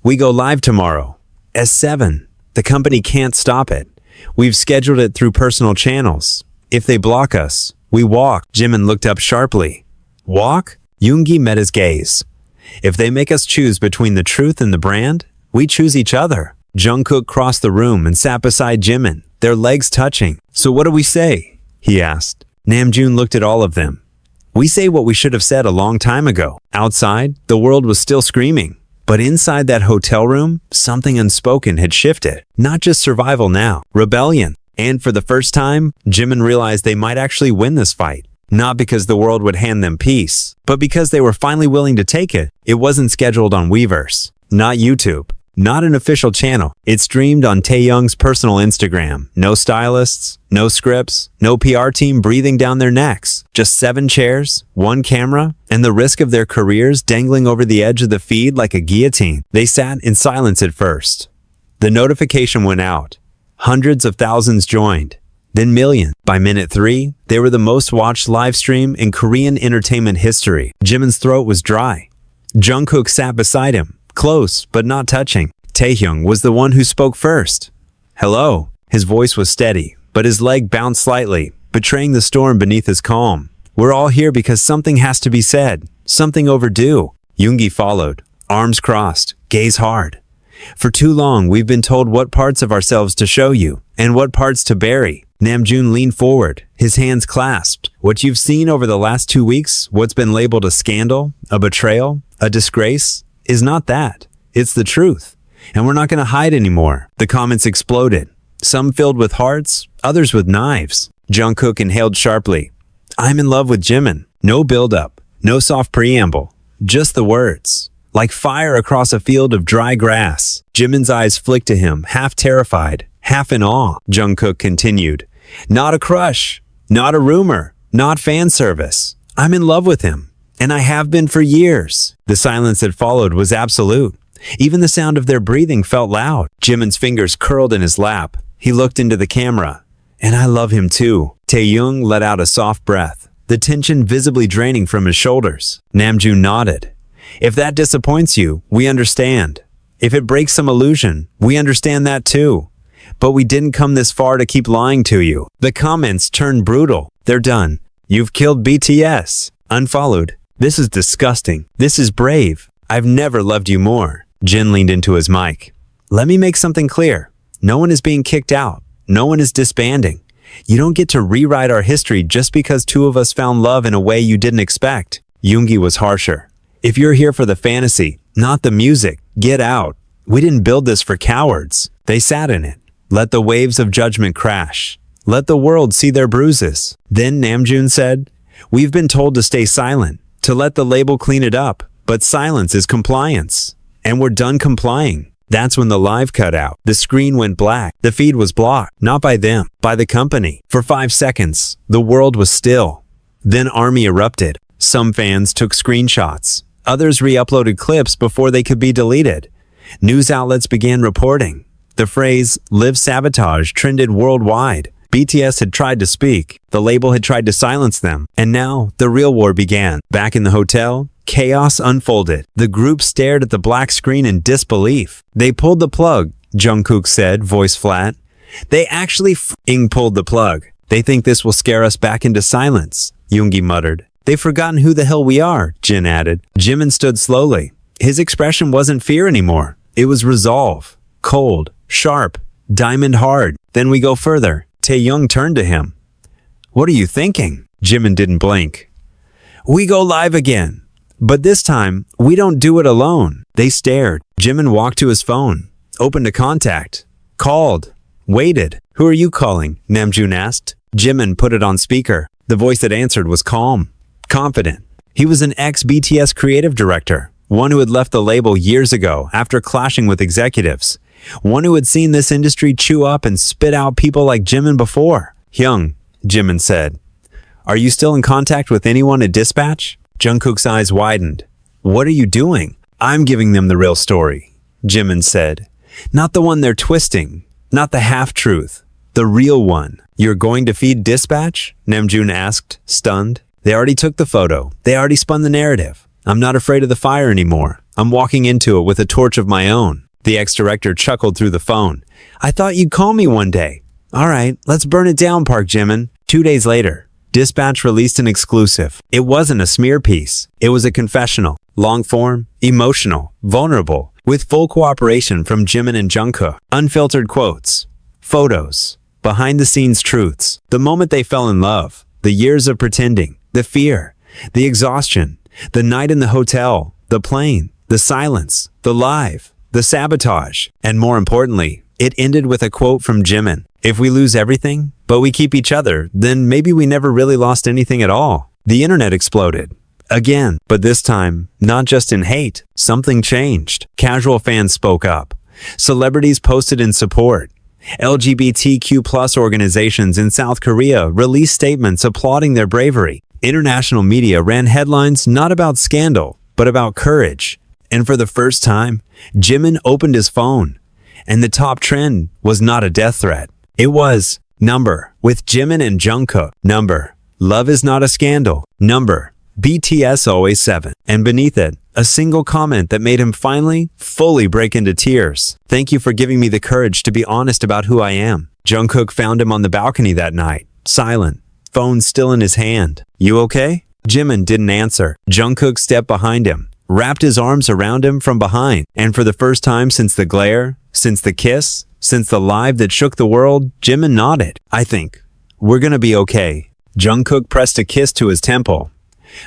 We go live tomorrow. At 7. The company can't stop it. We've scheduled it through personal channels. If they block us, we walk. Jimin looked up sharply. Walk? Yoongi met his gaze. If they make us choose between the truth and the brand, we choose each other. Jungkook crossed the room and sat beside Jimin, their legs touching. So what do we say? He asked. Namjoon looked at all of them. We say what we should have said a long time ago. Outside, the world was still screaming. But inside that hotel room, something unspoken had shifted. Not just survival now, rebellion. And for the first time, Jimin realized they might actually win this fight. Not because the world would hand them peace, but because they were finally willing to take it. It wasn't scheduled on Weverse, not YouTube, not an official channel. It streamed on Taehyung's personal Instagram. No stylists, no scripts, no PR team breathing down their necks. Just 7 chairs, 1 camera, and the risk of their careers dangling over the edge of the feed like a guillotine. They sat in silence at first. The notification went out. Hundreds of thousands joined. Then millions. By minute 3, they were the most watched live stream in Korean entertainment history. Jimin's throat was dry. Jungkook sat beside him, close but not touching. Taehyung was the one who spoke first. Hello. His voice was steady, but his leg bounced slightly, betraying the storm beneath his calm. We're all here because something has to be said, something overdue. Yoongi followed, arms crossed, gaze hard. For too long, we've been told what parts of ourselves to show you and what parts to bury. Namjoon leaned forward, his hands clasped. What you've seen over the last 2 weeks, what's been labeled a scandal, a betrayal, a disgrace, is not that. It's the truth. And we're not going to hide anymore. The comments exploded. Some filled with hearts, others with knives. Jungkook inhaled sharply. I'm in love with Jimin. No build-up, no soft preamble, just the words. Like fire across a field of dry grass. Jimin's eyes flicked to him, half terrified, half in awe. Jungkook continued. Not a crush, not a rumor, not fan service. I'm in love with him, and I have been for years. The silence that followed was absolute. Even the sound of their breathing felt loud. Jimin's fingers curled in his lap. He looked into the camera. And I love him too. Taehyung let out a soft breath, the tension visibly draining from his shoulders. Namjoon nodded. If that disappoints you, we understand. If it breaks some illusion, we understand that too. But we didn't come this far to keep lying to you. The comments turned brutal. They're done. You've killed BTS. Unfollowed. This is disgusting. This is brave. I've never loved you more. Jin leaned into his mic. Let me make something clear. No one is being kicked out. No one is disbanding. You don't get to rewrite our history just because 2 of us found love in a way you didn't expect. Yoongi was harsher. If you're here for the fantasy, not the music, get out. We didn't build this for cowards. They sat in it. Let the waves of judgment crash. Let the world see their bruises. Then Namjoon said, we've been told to stay silent, to let the label clean it up, but silence is compliance. And we're done complying. That's when the live cut out. The screen went black. The feed was blocked, not by them, by the company. For 5 seconds, the world was still. Then ARMY erupted. Some fans took screenshots. Others re-uploaded clips before they could be deleted. News outlets began reporting. The phrase, live sabotage, trended worldwide. BTS had tried to speak. The label had tried to silence them. And now, the real war began. Back in the hotel, chaos unfolded. The group stared at the black screen in disbelief. They pulled the plug, Jungkook said, voice flat. They actually f***ing pulled the plug. They think this will scare us back into silence, Yoongi muttered. They've forgotten who the hell we are, Jin added. Jimin stood slowly. His expression wasn't fear anymore. It was resolve. Cold, sharp, diamond hard. Then we go further. Taehyung turned to him. What are you thinking? Jimin didn't blink. We go live again. But this time, we don't do it alone. They stared. Jimin walked to his phone, opened a contact, called, waited. Who are you calling? Namjoon asked. Jimin put it on speaker. The voice that answered was calm, confident. He was an ex-BTS creative director, one who had left the label years ago after clashing with executives, one who had seen this industry chew up and spit out people like Jimin before. Hyung, Jimin said. Are you still in contact with anyone at Dispatch? Jungkook's eyes widened. What are you doing? I'm giving them the real story, Jimin said. Not the one they're twisting, not the half-truth, the real one. You're going to feed Dispatch? Namjoon asked, stunned. They already took the photo. They already spun the narrative. I'm not afraid of the fire anymore. I'm walking into it with a torch of my own. The ex-director chuckled through the phone. I thought you'd call me one day. All right, let's burn it down, Park Jimin. 2 days later, Dispatch released an exclusive. It wasn't a smear piece. It was a confessional. Long form, emotional, vulnerable, with full cooperation from Jimin and Jungkook. Unfiltered quotes, photos, behind-the-scenes truths, the moment they fell in love, the years of pretending, the fear, the exhaustion, the night in the hotel, the plane, the silence, the live, the sabotage, and more importantly, it ended with a quote from Jimin. If we lose everything, but we keep each other, then maybe we never really lost anything at all. The internet exploded. Again, but this time, not just in hate, something changed. Casual fans spoke up. Celebrities posted in support. LGBTQ+ organizations in South Korea released statements applauding their bravery. International media ran headlines not about scandal, but about courage. And for the first time, Jimin opened his phone. And the top trend was not a death threat. It was, number, with Jimin and Jungkook. Number, love is not a scandal. Number, BTS always 7. And beneath it, a single comment that made him finally, fully break into tears. Thank you for giving me the courage to be honest about who I am. Jungkook found him on the balcony that night, silent, phone still in his hand. You okay? Jimin didn't answer. Jungkook stepped behind him, wrapped his arms around him from behind, and for the first time since the glare, since the kiss, since the live that shook the world, Jimin nodded. I think we're gonna be okay. Jungkook pressed a kiss to his temple.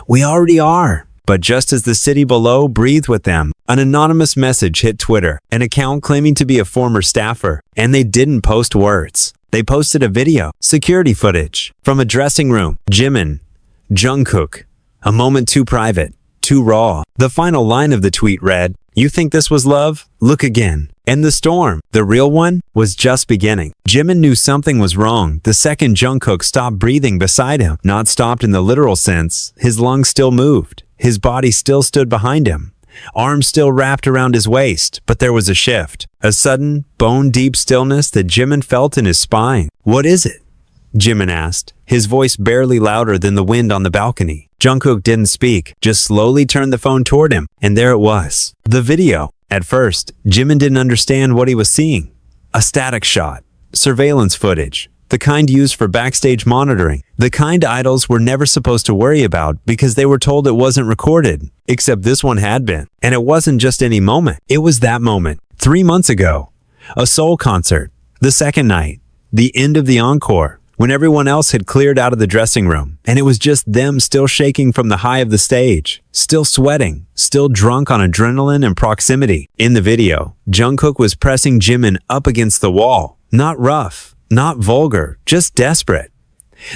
We already are. But just as the city below breathed with them, an anonymous message hit Twitter, an account claiming to be a former staffer, and they didn't post words. They posted a video, security footage, from a dressing room. Jimin, Jungkook, a moment too private, too raw. The final line of the tweet read, "You think this was love? Look again." And the storm, the real one, was just beginning. Jimin knew something was wrong the second Jungkook stopped breathing beside him. Not stopped in the literal sense, his lungs still moved. His body still stood behind him. Arms still wrapped around his waist, but there was a shift. A sudden, bone-deep stillness that Jimin felt in his spine. What is it? Jimin asked, his voice barely louder than the wind on the balcony. Jungkook didn't speak, just slowly turned the phone toward him, and there it was. The video. At first, Jimin didn't understand what he was seeing. A static shot. Surveillance footage. The kind used for backstage monitoring. The kind idols were never supposed to worry about because they were told it wasn't recorded. Except this one had been. And it wasn't just any moment. It was that moment. 3 months ago. A Seoul concert. The second night. The end of the encore. When everyone else had cleared out of the dressing room, and it was just them still shaking from the high of the stage, still sweating, still drunk on adrenaline and proximity. In the video, Jungkook was pressing Jimin up against the wall. Not rough, not vulgar, just desperate.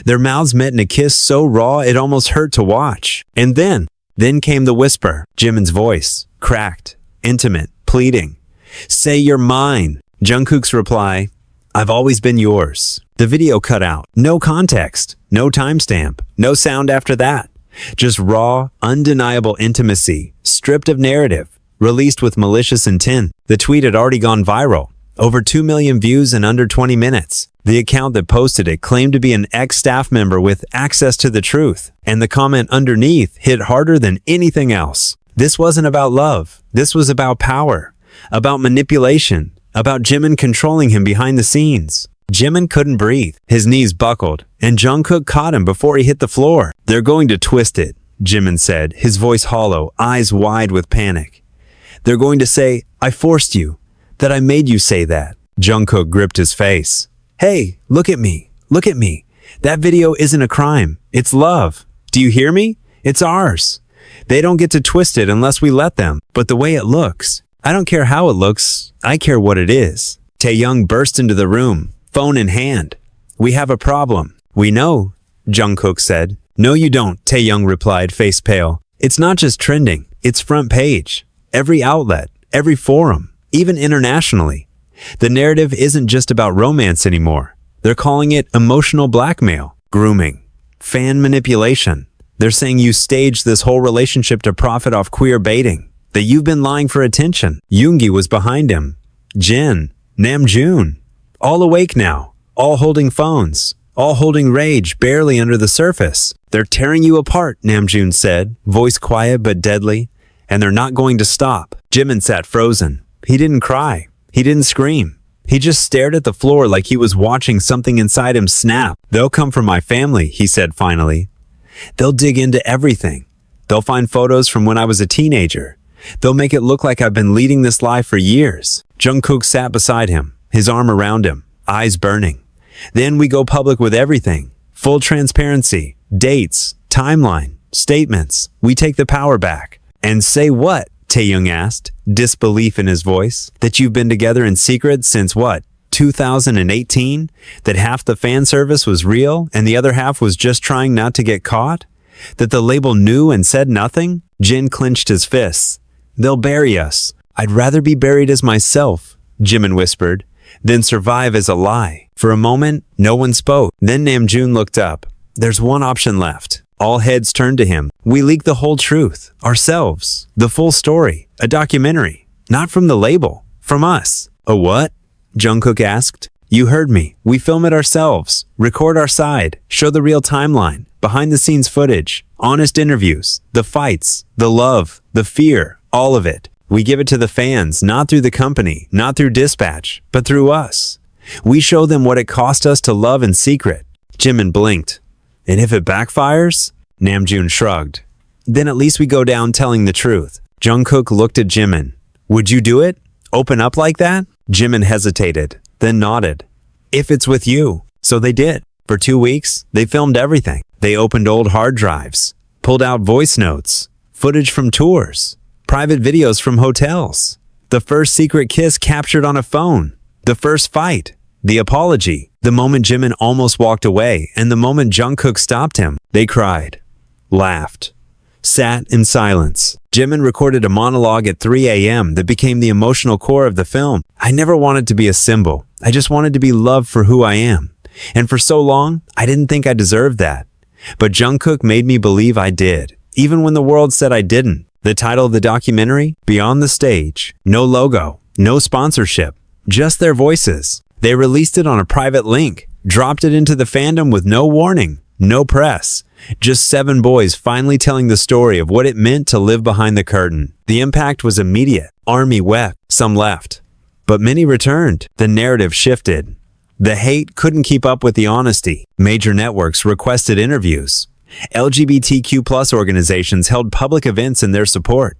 Their mouths met in a kiss so raw it almost hurt to watch. And then came the whisper, Jimin's voice, cracked, intimate, pleading. Say you're mine. Jungkook's reply, I've always been yours. The video cut out. No context, no timestamp, no sound after that. Just raw, undeniable intimacy, stripped of narrative, released with malicious intent. The tweet had already gone viral. Over 2 million views in under 20 minutes. The account that posted it claimed to be an ex-staff member with access to the truth, and the comment underneath hit harder than anything else. This wasn't about love. This was about power, about manipulation, about Jimin controlling him behind the scenes. Jimin couldn't breathe. His knees buckled, and Jungkook caught him before he hit the floor. They're going to twist it, Jimin said, his voice hollow, eyes wide with panic. They're going to say, I forced you, that I made you say that. Jungkook gripped his face. Hey, look at me. Look at me. That video isn't a crime. It's love. Do you hear me? It's ours. They don't get to twist it unless we let them. But the way it looks, I don't care how it looks. I care what it is. Taehyung burst into the room, phone in hand. We have a problem. We know, Jungkook said. No, you don't, Taehyung replied, face pale. It's not just trending. It's front page. Every outlet, every forum, even internationally. The narrative isn't just about romance anymore. They're calling it emotional blackmail, grooming, fan manipulation. They're saying you staged this whole relationship to profit off queer baiting, that you've been lying for attention. Yoongi was behind him. Jin, Namjoon, all awake now, all holding phones, all holding rage barely under the surface. They're tearing you apart, Namjoon said, voice quiet but deadly, and they're not going to stop. Jimin sat frozen. He didn't cry. He didn't scream. He just stared at the floor like he was watching something inside him snap. "They'll come from my family," he said finally. "They'll dig into everything. They'll find photos from when I was a teenager. They'll make it look like I've been leading this lie for years." Jungkook sat beside him, his arm around him, eyes burning. "Then we go public with everything. Full transparency, dates, timeline, statements. We take the power back." "And say what?" Taehyung asked, disbelief in his voice. "That you've been together in secret since what, 2018? That half the fan service was real and the other half was just trying not to get caught? That the label knew and said nothing?" Jin clenched his fists. "They'll bury us. I'd rather be buried as myself," Jimin whispered, "than survive as a lie." For a moment, no one spoke. Then Namjoon looked up. "There's one option left." All heads turned to him. "We leak the whole truth, ourselves, the full story, a documentary. Not from the label, from us." "A what?" Jungkook asked. "You heard me. We film it ourselves, record our side, show the real timeline, behind-the-scenes footage, honest interviews, the fights, the love, the fear, all of it. We give it to the fans, not through the company, not through dispatch, but through us. We show them what it cost us to love in secret." Jimin blinked. "And if it backfires?" Namjoon shrugged. "Then at least we go down telling the truth." Jungkook looked at Jimin. "Would you do it? Open up like that?" Jimin hesitated, then nodded. "If it's with you." So they did. For 2 weeks, they filmed everything. They opened old hard drives, pulled out voice notes, footage from tours, private videos from hotels. The first secret kiss captured on a phone. The first fight. The apology. The moment Jimin almost walked away, and the moment Jungkook stopped him. They cried, laughed, sat in silence. Jimin recorded a monologue at 3 a.m. that became the emotional core of the film. "I never wanted to be a symbol. I just wanted to be loved for who I am. And for so long, I didn't think I deserved that. But Jungkook made me believe I did, even when the world said I didn't." The title of the documentary, Beyond the Stage. No logo, no sponsorship, just their voices. They released it on a private link, dropped it into the fandom with no warning, no press. Just 7 boys finally telling the story of what it meant to live behind the curtain. The impact was immediate. Army wept, some left. But many returned. The narrative shifted. The hate couldn't keep up with the honesty. Major networks requested interviews. LGBTQ+ organizations held public events in their support.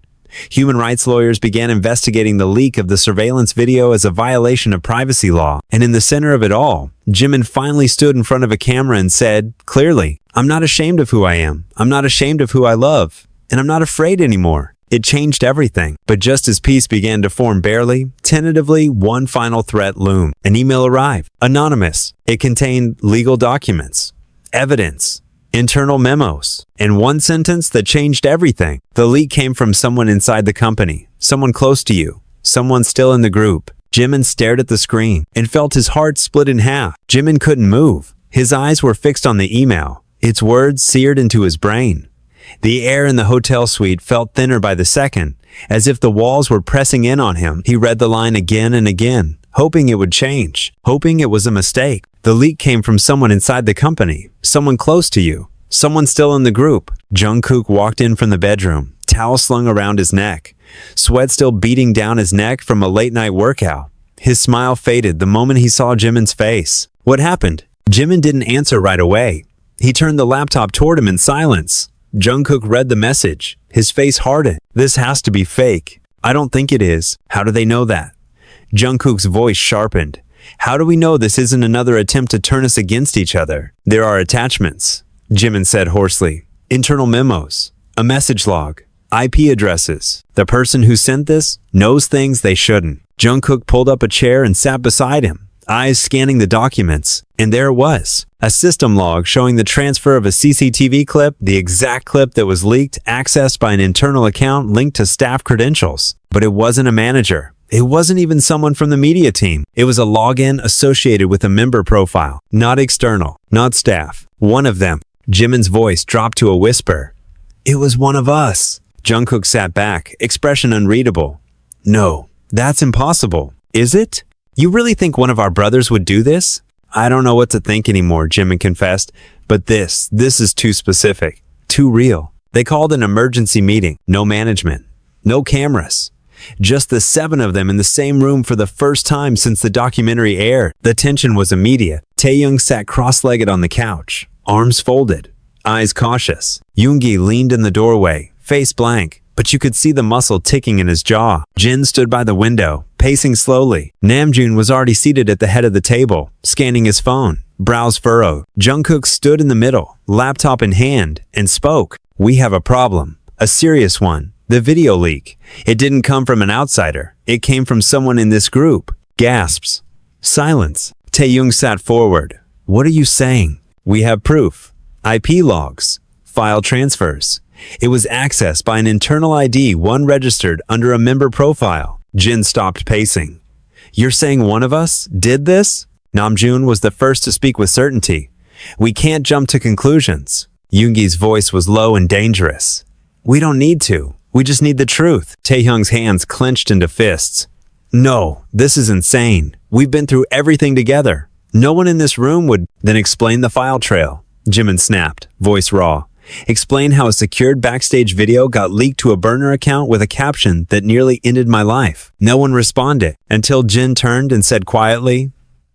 Human rights lawyers began investigating the leak of the surveillance video as a violation of privacy law. And in the center of it all, Jimin finally stood in front of a camera and said, clearly, "I'm not ashamed of who I am. I'm not ashamed of who I love. And I'm not afraid anymore." It changed everything. But just as peace began to form barely, tentatively, one final threat loomed. An email arrived. Anonymous. It contained legal documents, evidence, internal memos, and one sentence that changed everything. The leak came from someone inside the company, someone close to you, someone still in the group. Jimin stared at the screen and felt his heart split in half. Jimin couldn't move. His eyes were fixed on the email, its words seared into his brain. The air in the hotel suite felt thinner by the second, as if the walls were pressing in on him. He read the line again and again, hoping it would change, hoping it was a mistake. The leak came from someone inside the company, someone close to you, someone still in the group. Jungkook walked in from the bedroom, towel slung around his neck, sweat still beating down his neck from a late-night workout. His smile faded the moment he saw Jimin's face. "What happened?" Jimin didn't answer right away. He turned the laptop toward him in silence. Jungkook read the message. His face hardened. "This has to be fake." "I don't think it is." "How do they know that?" Jungkook's voice sharpened. "How do we know this isn't another attempt to turn us against each other?" "There are attachments," Jimin said hoarsely. "Internal memos, a message log, IP addresses. The person who sent this knows things they shouldn't." Jungkook pulled up a chair and sat beside him, eyes scanning the documents. And there it was, a system log showing the transfer of a CCTV clip, the exact clip that was leaked, accessed by an internal account linked to staff credentials. But it wasn't a manager. It wasn't even someone from the media team. It was a login associated with a member profile, not external, not staff. One of them. Jimin's voice dropped to a whisper. "It was one of us." Jungkook sat back, expression unreadable. "No, that's impossible." "Is it? You really think one of our brothers would do this?" "I don't know what to think anymore," Jimin confessed. "But this is too specific, too real." They called an emergency meeting. No management, no cameras, Just the 7 of them in the same room for the first time since the documentary aired. The tension was immediate. Taehyung sat cross-legged on the couch, arms folded, eyes cautious. Yoongi leaned in the doorway, face blank, but you could see the muscle ticking in his jaw. Jin stood by the window, pacing slowly. Namjoon was already seated at the head of the table, scanning his phone, brows furrowed. Jungkook stood in the middle, laptop in hand, and spoke. "We have a problem. A serious one. The video leak. It didn't come from an outsider. It came from someone in this group." Gasps. Silence. Taehyung sat forward. "What are you saying?" "We have proof. IP logs. File transfers. It was accessed by an internal ID, one registered under a member profile." Jin stopped pacing. "You're saying one of us did this?" Namjoon was the first to speak with certainty. "We can't jump to conclusions." Yoongi's voice was low and dangerous. "We don't need to. We just need the truth." Taehyung's hands clenched into fists. "No, this is insane. We've been through everything together. No one in this room would..." "Then explain the file trail," Jimin snapped, voice raw. "Explain how a secured backstage video got leaked to a burner account with a caption that nearly ended my life." No one responded until Jin turned and said quietly,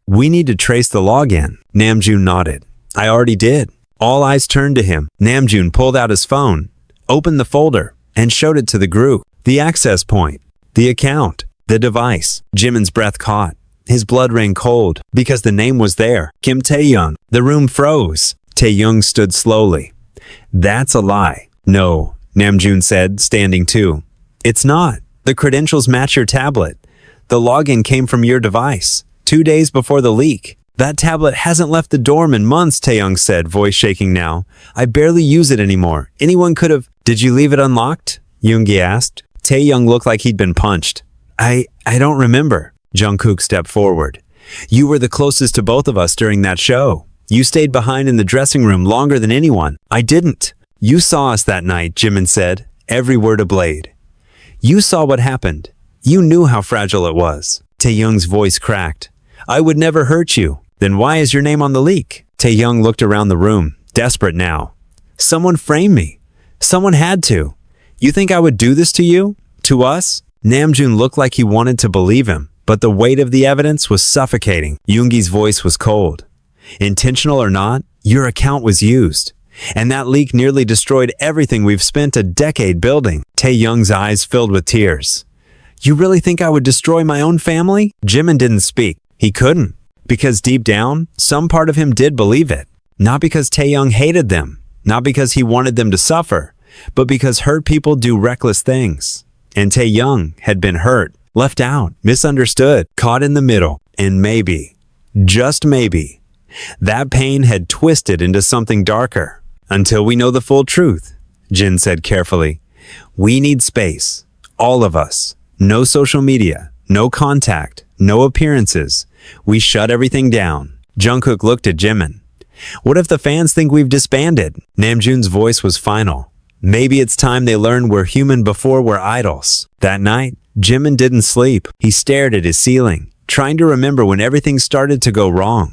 "We need to trace the login." Namjoon nodded. "I already did." All eyes turned to him. Namjoon pulled out his phone, opened the folder, and showed it to the group. The access point, the account, the device. Jimin's breath caught. His blood ran cold because the name was there. Kim Taehyung. The room froze. Taehyung stood slowly. "That's a lie." "No," Namjoon said, standing too. "It's not. The credentials match your tablet. The login came from your device, 2 days before the leak." "That tablet hasn't left the dorm in months," Taehyung said, voice shaking now. "I barely use it anymore. Anyone could have..." "Did you leave it unlocked?" Yoongi asked. Taehyung looked like he'd been punched. I don't remember." Jungkook stepped forward. "You were the closest to both of us during that show. You stayed behind in the dressing room longer than anyone." "I didn't." "You saw us that night," Jimin said, every word a blade. "You saw what happened. You knew how fragile it was." Taehyung's voice cracked. "I would never hurt you. Then why is your name on the leak?" Taehyung looked around the room, desperate now. "Someone framed me. Someone had to. You think I would do this to you? To us?" Namjoon looked like he wanted to believe him, but the weight of the evidence was suffocating. Yoongi's voice was cold. "Intentional or not, your account was used. And that leak nearly destroyed everything we've spent a decade building." Taehyung's eyes filled with tears. "You really think I would destroy my own family?" Jimin didn't speak. He couldn't. Because deep down, some part of him did believe it. Not because Taehyung hated them, not because he wanted them to suffer, but because hurt people do reckless things. And Taehyung had been hurt, left out, misunderstood, caught in the middle, and maybe, just maybe, that pain had twisted into something darker. "Until we know the full truth," Jin said carefully. "We need space, all of us. No social media, no contact, no appearances. We shut everything down." Jungkook looked at Jimin. "What if the fans think we've disbanded?" Namjoon's voice was final. "Maybe it's time they learn we're human before we're idols." That night, Jimin didn't sleep. He stared at his ceiling, trying to remember when everything started to go wrong.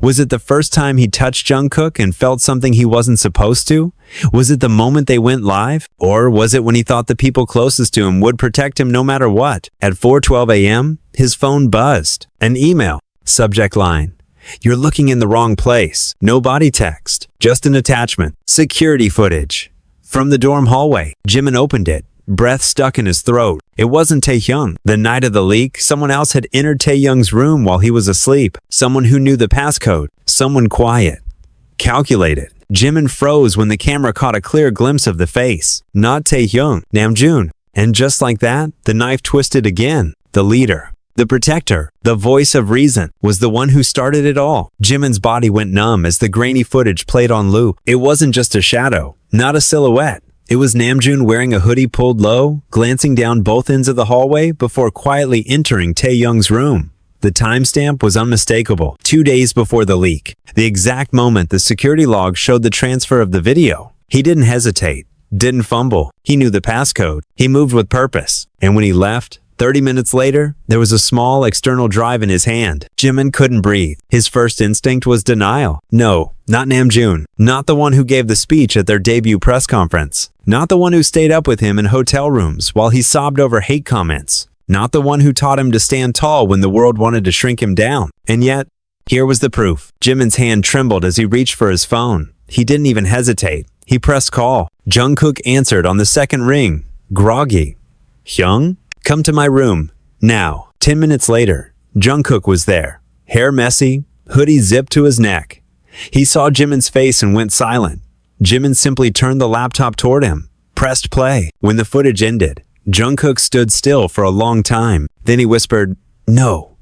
Was it the first time he touched Jungkook and felt something he wasn't supposed to? Was it the moment they went live? Or was it when he thought the people closest to him would protect him no matter what? At 4:12 a.m., his phone buzzed. An email. Subject line: "You're looking in the wrong place." No body text, just an attachment. Security footage. From the dorm hallway. Jimin opened it, breath stuck in his throat. It wasn't Taehyung. The night of the leak, someone else had entered Taehyung's room while he was asleep. Someone who knew the passcode. Someone quiet. Calculated. Jimin froze when the camera caught a clear glimpse of the face. Not Taehyung, Namjoon. And just like that, the knife twisted again. The leader, the protector, the voice of reason, was the one who started it all. Jimin's body went numb as the grainy footage played on loop. It wasn't just a shadow, not a silhouette. It was Namjoon wearing a hoodie pulled low, glancing down both ends of the hallway before quietly entering Taehyung's room. The timestamp was unmistakable, 2 days before the leak, the exact moment the security log showed the transfer of the video. He didn't hesitate, didn't fumble. He knew the passcode. He moved with purpose. And when he left, 30 minutes later, there was a small external drive in his hand. Jimin couldn't breathe. His first instinct was denial. No, not Namjoon. Not the one who gave the speech at their debut press conference. Not the one who stayed up with him in hotel rooms while he sobbed over hate comments. Not the one who taught him to stand tall when the world wanted to shrink him down. And yet, here was the proof. Jimin's hand trembled as he reached for his phone. He didn't even hesitate. He pressed call. Jungkook answered on the second ring, groggy. Hyung? Come to my room. Now. 10 minutes later, Jungkook was there. Hair messy, hoodie zipped to his neck. He saw Jimin's face and went silent. Jimin simply turned the laptop toward him, pressed play. When the footage ended, Jungkook stood still for a long time. Then he whispered, No,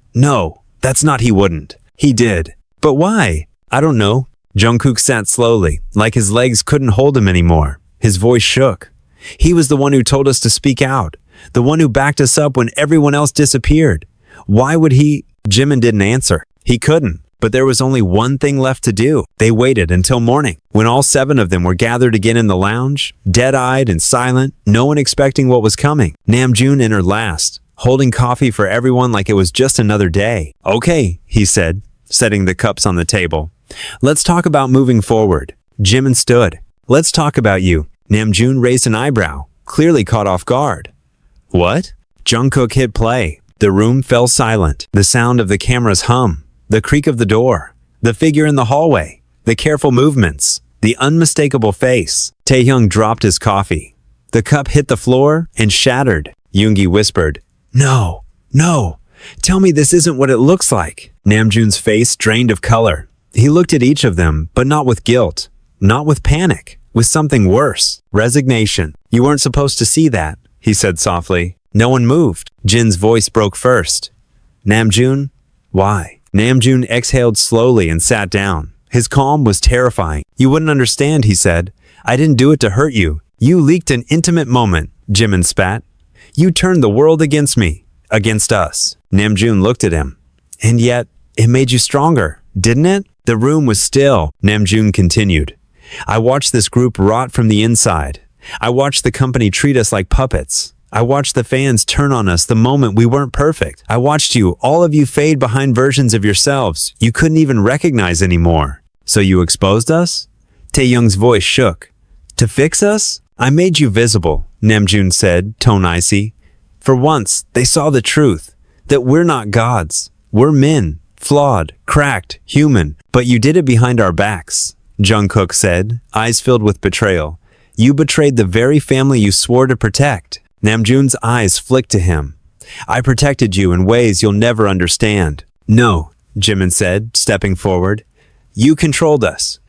that's not he wouldn't. He did. But why? I don't know. Jungkook sat slowly, like his legs couldn't hold him anymore. His voice shook. He was the one who told us to speak out. The one who backed us up when everyone else disappeared. Why would he? Jimin didn't answer. He couldn't. But there was only one thing left to do. They waited until morning. When all 7 of them were gathered again in the lounge, dead-eyed and silent, no one expecting what was coming, Namjoon entered last, holding coffee for everyone like it was just another day. Okay, he said, setting the cups on the table. Let's talk about moving forward. Jimin stood. Let's talk about you. Namjoon raised an eyebrow, clearly caught off guard. What? Jungkook hit play. The room fell silent. The sound of the camera's hum, the creak of the door, the figure in the hallway, the careful movements, the unmistakable face. Taehyung dropped his coffee. The cup hit the floor and shattered. Yoongi whispered, No. Tell me this isn't what it looks like. Namjoon's face drained of color. He looked at each of them, but not with guilt, not with panic, with something worse, resignation. You weren't supposed to see that, he said softly. No one moved. Jin's voice broke first. Namjoon? Why? Namjoon exhaled slowly and sat down. His calm was terrifying. You wouldn't understand, he said. I didn't do it to hurt you. You leaked an intimate moment, Jimin spat. You turned the world against me, against us. Namjoon looked at him. And yet, it made you stronger, didn't it? The room was still. Namjoon continued. I watched this group rot from the inside. I watched the company treat us like puppets. I watched the fans turn on us the moment we weren't perfect. I watched you, all of you, fade behind versions of yourselves you couldn't even recognize anymore. So you exposed us? Taehyung's voice shook. To fix us? I made you visible, Namjoon said, tone icy. For once, they saw the truth, that we're not gods. We're men, flawed, cracked, human. But you did it behind our backs, Jungkook said, eyes filled with betrayal. You betrayed the very family you swore to protect. Namjoon's eyes flicked to him. I protected you in ways you'll never understand. No, Jimin said, stepping forward. You controlled us.